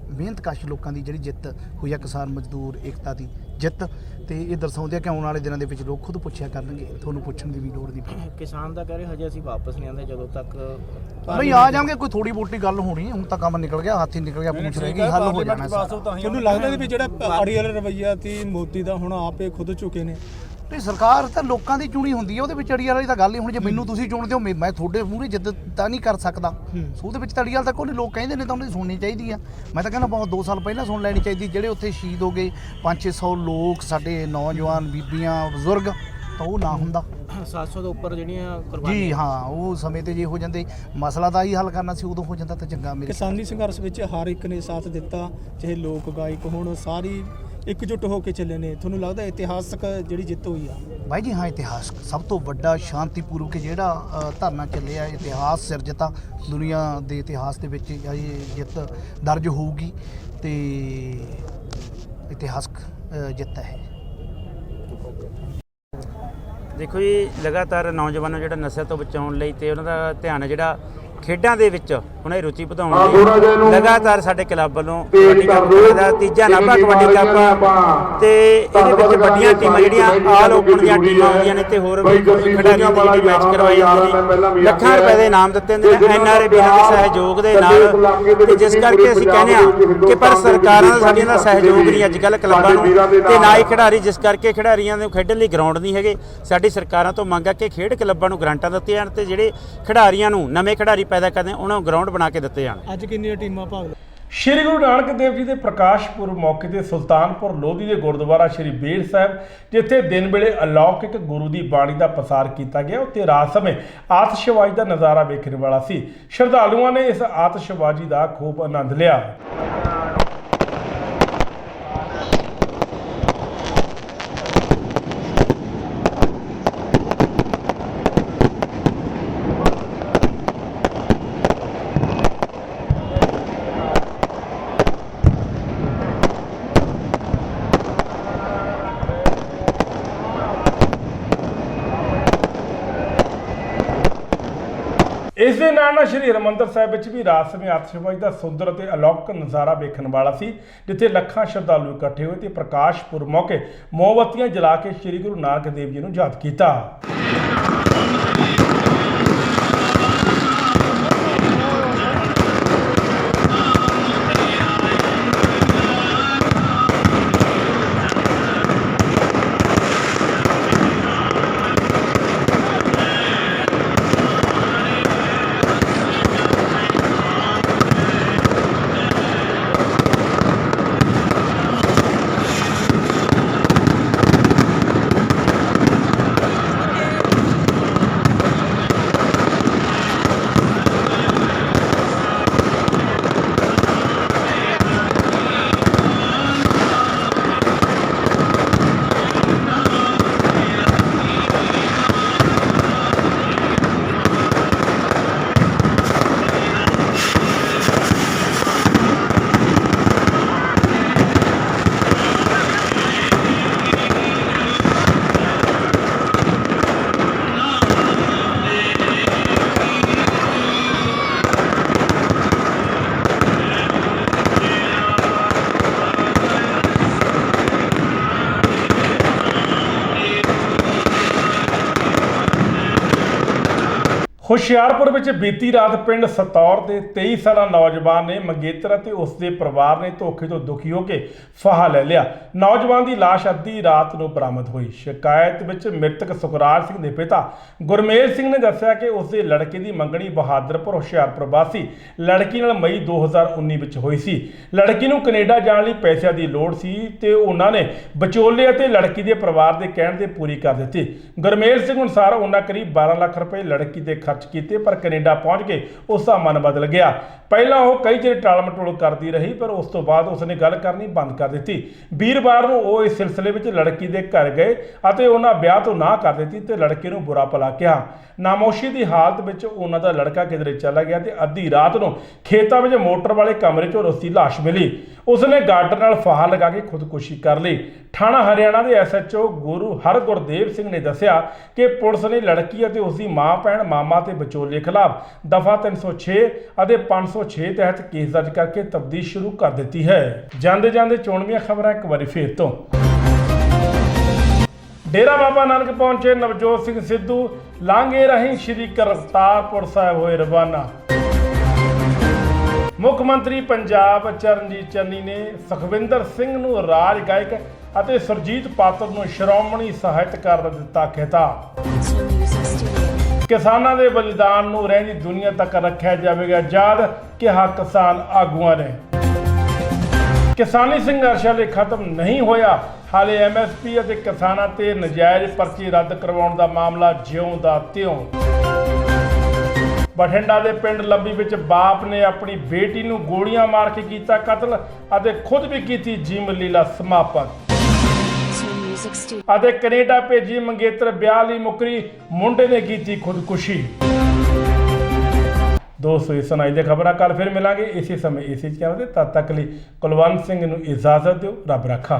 ਮਿਹਨਤਕਸ਼ ਲੋਕਾਂ ਦੀ ਜਿਹੜੀ ਜਿੱਤ ਹੋਈ ਆ, ਕਿਸਾਨ ਮਜ਼ਦੂਰ ਏਕਤਾ ਦੀ ਜਿੱਤ। ਤੇ ਇਹ ਦਰਸਾਉਂਦੇ ਆ ਕਿ ਆਉਣ ਵਾਲੇ ਦਿਨਾਂ ਦੇ ਵਿੱਚ ਲੋਕ ਖੁਦ ਪੁੱਛਿਆ ਕਰਨਗੇ, ਤੁਹਾਨੂੰ ਪੁੱਛਣ ਦੀ ਵੀ ਲੋੜ ਨਹੀਂ ਪੈਣੀ। ਕਿਸਾਨ ਦਾ ਕਹਿ ਰਹੇ ਹਜੇ ਅਸੀਂ ਵਾਪਸ ਨਹੀਂ ਆਉਂਦੇ ਜਦੋਂ ਤੱਕ ਨਹੀਂ ਆ ਜਾਵਾਂਗੇ। ਕੋਈ ਥੋੜੀ ਬੋਟੀ ਗੱਲ ਹੋਣੀ, ਹੁਣ ਤਾਂ ਕੰਮ ਨਿਕਲ ਗਿਆ, ਹੱਥ ਹੀ ਨਿਕਲ ਗਿਆ, ਪੂਛ ਰਹਿ ਗਈ, ਹੱਲ ਹੋ ਜਾਣਾ। ਤੁਹਾਨੂੰ ਲੱਗਦਾ ਵੀ ਜਿਹੜਾ ਅੜੀ ਵਾਲਾ ਰਵੱਈਆ ਸੀ ਮੋਦੀ ਦਾ ਹੁਣ ਆਪੇ ਖੁਦ ਚੁੱਕੇ ਨੇ? ਨਹੀਂ, ਸਰਕਾਰ ਤਾਂ ਲੋਕਾਂ ਦੀ ਚੁਣੀ ਹੁੰਦੀ ਹੈ, ਉਹਦੇ ਵਿੱਚ ਅੜੀ ਵਾਲੀ ਤਾਂ ਗੱਲ ਹੀ। ਹੁਣ ਜੇ ਮੈਨੂੰ ਤੁਸੀਂ ਚੁਣਦੇ ਹੋ, ਮੈਂ ਤੁਹਾਡੇ ਮੂਹਰੇ ਜਿੱਦ ਤਾਂ ਨਹੀਂ ਕਰ ਸਕਦਾ। ਸੋ ਉਹਦੇ ਵਿੱਚ ਤਾਂ ਅੜੀ ਵਾਲ ਤਾਂ ਕੋਈ ਲੋਕ ਕਹਿੰਦੇ ਨੇ ਤਾਂ ਉਹਨਾਂ ਦੀ ਸੁਣਨੀ ਚਾਹੀਦੀ ਆ। ਮੈਂ ਤਾਂ ਕਹਿੰਦਾ ਬਹੁਤ 2 ਸਾਲ ਪਹਿਲਾਂ ਸੁਣ ਲੈਣੀ ਚਾਹੀਦੀ। ਜਿਹੜੇ ਉੱਥੇ ਸ਼ਹੀਦ ਹੋ ਗਏ 500-600 ਲੋਕ, ਸਾਡੇ ਨੌਜਵਾਨ, ਬੀਬੀਆਂ, ਬਜ਼ੁਰਗ, ਤਾਂ ਉਹ ਨਾ ਹੁੰਦਾ। 700 ਤੋਂ ਉੱਪਰ ਜਿਹੜੀਆਂ ਜੀ ਹਾਂ, ਉਹ ਸਮੇਂ ਤੇ ਜੇ ਹੋ ਜਾਂਦੇ, ਮਸਲਾ ਦਾ ਹੀ ਹੱਲ ਕਰਨਾ ਸੀ, ਉਦੋਂ ਹੋ ਜਾਂਦਾ ਤਾਂ ਚੰਗਾ। ਮੇਰੇ ਕਿਸਾਨੀ ਸੰਘਰਸ਼ ਵਿੱਚ ਹਰ ਇੱਕ ਨੇ ਸਾਥ ਦਿੱਤਾ, ਚਾਹੇ ਲੋਕ ਗਾਇਕ ਹੋਣ, ਸਾਰੀ ਇਕਜੁੱਟ ਹੋ ਕੇ ਚੱਲੇ ਨੇ। ਤੁਹਾਨੂੰ ਲੱਗਦਾ ਇਤਿਹਾਸਕ ਜਿਹੜੀ ਜਿੱਤ ਹੋਈ ਆ? ਬਾਈ ਜੀ ਹਾਂ, ਇਤਿਹਾਸ ਸਭ ਤੋਂ ਵੱਡਾ ਸ਼ਾਂਤੀਪੂਰਵਕ ਜਿਹੜਾ ਧਰਨਾ ਚੱਲਿਆ, ਇਤਿਹਾਸ ਸਿਰਜਤਾ ਦੁਨੀਆ ਦੇ ਇਤਿਹਾਸ ਦੇ ਵਿੱਚ ਇਹ ਜਿੱਤ ਦਰਜ ਹੋਊਗੀ ਤੇ ਇਤਿਹਾਸਕ ਜਿੱਤ ਹੈ। ਦੇਖੋ ਜੀ, ਲਗਾਤਾਰ ਨੌਜਵਾਨਾਂ ਨੂੰ ਜਿਹੜਾ ਨਸ਼ੇ ਤੋਂ ਬਚਾਉਣ ਲਈ ਤੇ ਉਹਨਾਂ ਦਾ ਧਿਆਨ ਜਿਹੜਾ ਖੇਡਾਂ ਦੇ ਵਿੱਚ ਉਹਨਾਂ ਦੀ ਰੁਚੀ ਵਧਾਉਣ ਲਈ ਲਗਾਤਾਰ ਸਾਡੇ ਕਲੱਬ ਵੱਲੋਂ ਕਬੱਡੀ ਕੱਪ ਦਾ ਤੀਜਾ ਨਾਭਾ ਕਬੱਡੀ ਕੱਪ ਤੇ ਇਹਦੇ ਵਿੱਚ ਵੱਡੀਆਂ ਟੀਮਾਂ ਜਿਹੜੀਆਂ ਆਲ ਓਪਨ ਦੀਆਂ ਟੀਮਾਂ ਆਉਂਦੀਆਂ ਨੇ ਤੇ ਹੋਰ ਖਿਡਾਰੀਆਂ ਦੇ ਜਿਹੜੇ ਮੈਚ ਕਰਵਾਏ ਜਾਂਦੇ ਨੇ। ਲੱਖਾਂ ਰੁਪਏ ਦੇ ਇਨਾਮ ਦਿੱਤੇ ਹੁੰਦੇ ਨੇ NRA ਵੀਰਾਂ ਦੇ ਸਹਿਯੋਗ ਦੇ ਨਾਲ। ਤੇ ਜਿਸ ਕਰਕੇ ਅਸੀਂ ਕਹਿੰਦੇ ਹਾਂ ਕਿ ਪਰ ਸਰਕਾਰਾਂ ਦਾ ਸਾਡੀਆਂ ਦਾ ਸਹਿਯੋਗ ਨਹੀਂ ਅੱਜ ਕੱਲ੍ਹ ਕਲੱਬਾਂ ਨੂੰ, ਤੇ ਨਾ ਹੀ ਖਿਡਾਰੀ, ਜਿਸ ਕਰਕੇ ਖਿਡਾਰੀਆਂ ਦੇ ਖੇਡਣ ਲਈ ਗਰਾਊਂਡ ਨਹੀਂ ਹੈਗੇ। ਸਾਡੀ ਸਰਕਾਰਾਂ ਤੋਂ ਮੰਗ ਹੈ ਕਿ ਖੇਡ ਕਲੱਬਾਂ ਨੂੰ ਗਰਾਂਟਾਂ ਦਿੱਤੀਆਂ ਜਾਣ ਤੇ ਜਿਹੜੇ ਖਿਡਾਰੀਆਂ ਨੂੰ, ਨਵੇਂ ਖਿਡਾਰੀ ਪੈਦਾ ਕਰਦੇ ਉਹਨਾਂ ਨੂੰ ਗਰਾਊਂਡ ਬਣਾ ਕੇ ਦਿੱਤੇ ਜਾਣ। ਅੱਜ ਕਿੰਨੀਆਂ ਟੀਮਾਂ ਭਾਗ ਲੈ? ਸ਼੍ਰੀ ਗੁਰੂ ਨਾਨਕ ਦੇਵ ਜੀ ਦੇ ਪ੍ਰਕਾਸ਼ ਪੁਰਬ ਮੌਕੇ ਤੇ ਸੁਲਤਾਨਪੁਰ ਲੋਧੀ ਦੇ ਗੁਰਦੁਆਰਾ ਸ਼੍ਰੀ ਬੇਰ ਸਾਹਿਬ, ਜਿੱਥੇ ਦਿਨ ਵੇਲੇ ਅਲੌਕਿਕ ਗੁਰੂ ਦੀ ਬਾਣੀ ਦਾ ਪ੍ਰਸਾਰ ਕੀਤਾ ਗਿਆ, ਉੱਥੇ ਰਾਤ ਸਮੇਂ ਆਤਿਸ਼ਬਾਜ਼ੀ ਦਾ ਨਜ਼ਾਰਾ ਵੇਖਣ ਵਾਲਾ ਸੀ। ਸ਼ਰਧਾਲੂਆਂ ਨੇ ਇਸ ਆਤਿਸ਼ਬਾਜ਼ੀ ਦਾ ਖੂਬ ਆਨੰਦ ਲਿਆ। ਇਸ ਦੇ ਨਾਲ ਸ਼੍ਰੀ ਹਰਿਮੰਦਰ ਸਾਹਿਬ ਵਿੱਚ ਵੀ ਰਾਤ ਸਮੇਂ ਆਤਿਸ਼ਬਾਜ਼ੀ ਦਾ ਸੁੰਦਰ ਅਤੇ ਅਲੌਕਿਕ ਨਜ਼ਾਰਾ ਵੇਖਣ ਵਾਲਾ ਸੀ, ਜਿੱਥੇ ਲੱਖਾਂ ਸ਼ਰਧਾਲੂ ਇਕੱਠੇ ਹੋਏ ਤੇ ਪ੍ਰਕਾਸ਼ ਪੁਰਬ ਮੌਕੇ ਮੋਮਬੱਤੀਆਂ ਜਲਾ ਕੇ ਸ਼੍ਰੀ ਗੁਰੂ ਨਾਨਕ ਦੇਵ ਜੀ ਨੂੰ ਯਾਦ ਕੀਤਾ। ਹੁਸ਼ਿਆਰਪੁਰ ਵਿੱਚ ਬੀਤੀ ਰਾਤ ਪਿੰਡ ਸਤੌਰ ਦੇ 23 ਸਾਲਾ ਨੌਜਵਾਨ ਨੇ ਮੰਗੇਤਰ ਅਤੇ ਉਸ ਦੇ ਪਰਿਵਾਰ ਨੇ ਧੋਖੇ ਤੋਂ ਦੁਖੀ ਹੋ ਕੇ ਫਾਹਾ ਲੈ ਲਿਆ। ਨੌਜਵਾਨ ਦੀ ਲਾਸ਼ ਅੱਧੀ ਰਾਤ ਨੂੰ ਬਰਾਮਦ ਹੋਈ। ਸ਼ਿਕਾਇਤ ਵਿੱਚ ਮ੍ਰਿਤਕ ਸੁਖਰਾਜ ਸਿੰਘ ਦੇ ਪਿਤਾ ਗੁਰਮੇਲ ਸਿੰਘ ਨੇ ਦੱਸਿਆ ਕਿ ਉਸ ਦੇ ਲੜਕੇ ਦੀ ਮੰਗਣੀ ਬਹਾਦਰਪੁਰ ਹੁਸ਼ਿਆਰਪੁਰ ਵਾਸੀ ਲੜਕੀ ਨਾਲ ਮਈ 2019 ਵਿੱਚ ਹੋਈ ਸੀ। ਲੜਕੀ ਨੂੰ ਕੈਨੇਡਾ ਜਾਣ ਲਈ ਪੈਸਿਆਂ ਦੀ ਲੋੜ ਸੀ ਤੇ ਉਹਨਾਂ ਨੇ ਵਿਚੋਲੇ ਅਤੇ ਲੜਕੀ ਦੇ ਪਰਿਵਾਰ ਦੇ ਕਹਿਣ ਤੇ ਪੂਰੀ ਕਰ ਦਿੱਤੀ। ਗੁਰਮੇਲ ਸਿੰਘ ਅਨੁਸਾਰ ਉਹਨਾਂ ਕਰੀਬ 12 ਲੱਖ ਰੁਪਏ ਲੜਕੀ ਦੇ ਖਰਚ ਕੀਤੇ, ਪਰ ਕੈਨੇਡਾ ਪਹੁੰਚ ਕੇ ਉਸ ਦਾ ਮਨ ਬਦਲ ਗਿਆ। ਪਹਿਲਾਂ ਉਹ ਕਈ ਚਿਰ ਟਾਲ ਮਟੋਲ ਕਰਦੀ ਰਹੀ, ਪਰ ਉਸ ਤੋਂ ਬਾਅਦ ਉਸਨੇ ਗੱਲ ਕਰਨੀ ਬੰਦ ਕਰ ਦਿੱਤੀ। ਵੀਰਵਾਰ ਨੂੰ ਉਹ ਇਸ ਸਿਲਸਿਲੇ ਵਿੱਚ ਲੜਕੀ ਦੇ ਘਰ ਗਏ ਅਤੇ ਉਹਨਾਂ ਵਿਆਹ ਤੋਂ ਨਾ ਕਰ ਦਿੱਤੀ ਤੇ ਲੜਕੇ ਨੂੰ ਬੁਰਾ ਭਲਾ ਕਿਹਾ। ਨਾਮੋਸ਼ੀ ਦੀ ਹਾਲਤ ਵਿੱਚ ਉਹਨਾਂ ਦਾ ਲੜਕਾ ਕਿਧਰੇ ਚਲਾ ਗਿਆ ਤੇ ਅੱਧੀ ਰਾਤ ਨੂੰ ਖੇਤਾਂ ਵਿੱਚ ਮੋਟਰ ਵਾਲੇ ਕਮਰੇ 'ਚੋਂ ਉਸ ਦੀ ਲਾਸ਼ ਮਿਲੀ। ਉਸਨੇ ਗਾਰਡਨ ਨਾਲ ਫਾਹਾ ਲਗਾ ਕੇ ਖੁਦਕੁਸ਼ੀ ਕਰ ਲਈ। ਥਾਣਾ ਹਰਿਆਣਾ ਦੇ SHO ਗੁਰਦੇਵ ਸਿੰਘ ਨੇ ਦੱਸਿਆ ਕਿ ਪੁਲਿਸ ਨੇ ਲੜਕੀ ਅਤੇ ਉਸ ਦੀ ਮਾਂ, ਭੈਣ, ਮਾਮਾ ਤੇ ਵਿਚੋਲੇ ਖਿਲਾਫ ਦਫਾ 306 ਅਤੇ 506 ਤਹਿਤ ਕੇਸ ਦਰਜ ਕਰਕੇ ਤਫਤੀਸ਼ ਸ਼ੁਰੂ ਕਰ ਦਿੱਤੀ ਹੈ। ਜਾਂਦੇ ਜਾਂਦੇ ਚੋਣਵੀਆਂ ਖਬਰਾਂ ਇੱਕ ਵਾਰੀ ਫੇਰ ਤੋਂ। ਡੇਰਾ ਬਾਬਾ ਨਾਨਕ ਪਹੁੰਚੇ ਨਵਜੋਤ ਸਿੰਘ ਸਿੱਧੂ, ਲਾਂਘੇ ਰਾਹੀਂ ਸ਼੍ਰੀ ਕਰਤਾਰਪੁਰ ਸਾਹਿਬ ਹੋਏ ਰਵਾਨਾ। ਮੁੱਖ ਮੰਤਰੀ ਪੰਜਾਬ ਚਰਨਜੀਤ ਚੰਨੀ ਨੇ ਸੁਖਵਿੰਦਰ ਸਿੰਘ ਨੂੰ ਰਾਜ ਗਾਇਕ ਅਤੇ ਸੁਰਜੀਤ ਪਾਤਰ ਨੂੰ ਸ਼੍ਰੋਮਣੀ ਸਾਹਿਤਕਾਰ ਦਾ ਦਿੱਤਾ ਖਿਤਾਬ। ਕਿਸਾਨਾਂ ਦੇ ਬਲੀਦਾਨ ਨੂੰ ਰਹਿੰਦੀ ਦੁਨੀਆ ਤੱਕ ਰੱਖਿਆ ਜਾਵੇਗਾ ਯਾਦ, ਕਿਹਾ ਕਿਸਾਨ ਆਗੂਆਂ ਨੇ। ਕਿਸਾਨੀ ਸੰਘਰਸ਼ ਹਾਲੇ ਖਤਮ ਨਹੀਂ ਹੋਇਆ, ਹਾਲੇ MSP ਅਤੇ ਕਿਸਾਨਾਂ ਤੇ ਨਜਾਇਜ਼ ਪਰਚੀ ਰੱਦ ਕਰਵਾਉਣ ਦਾ ਮਾਮਲਾ ਜਿਉਂ ਦਾ ਤਿਉਂ। ਬਠਿੰਡਾ ਦੇ ਪਿੰਡ ਲੱਭੀ ਵਿੱਚ ਬਾਪ ਨੇ ਆਪਣੀ ਬੇਟੀ ਨੂੰ ਗੋਲੀਆਂ ਮਾਰ ਕੇ ਕੀਤਾ ਕਤਲ ਅਤੇ ਖੁਦ ਵੀ ਕੀਤੀ ਜੀਵਨ ਲੀਲਾ ਸਮਾਪਤ। ਅਤੇ ਕੈਨੇਡਾ ਭੇਜੀ ਮੰਗੇਤਰ ਵਿਆਹ ਲਈ ਮੁੱਕਰੀ, ਮੁੰਡੇ ਨੇ ਕੀਤੀ ਖੁਦਕੁਸ਼ੀ। ਦੋਸਤੋ, ਇਸ ਸੁਣਾਈ ਦੀਆਂ ਖਬਰਾਂ ਕੱਲ ਫਿਰ ਮਿਲਾਂਗੇ ਇਸੇ ਸਮੇਂ ਇਸੇ ਚੈਨਲ ਤੇ। ਤਦ ਤੱਕ ਲਈ ਕੁਲਵੰਤ ਸਿੰਘ ਨੂੰ ਇਜਾਜ਼ਤ ਦਿਓ। ਰੱਬ ਰਾਖਾ।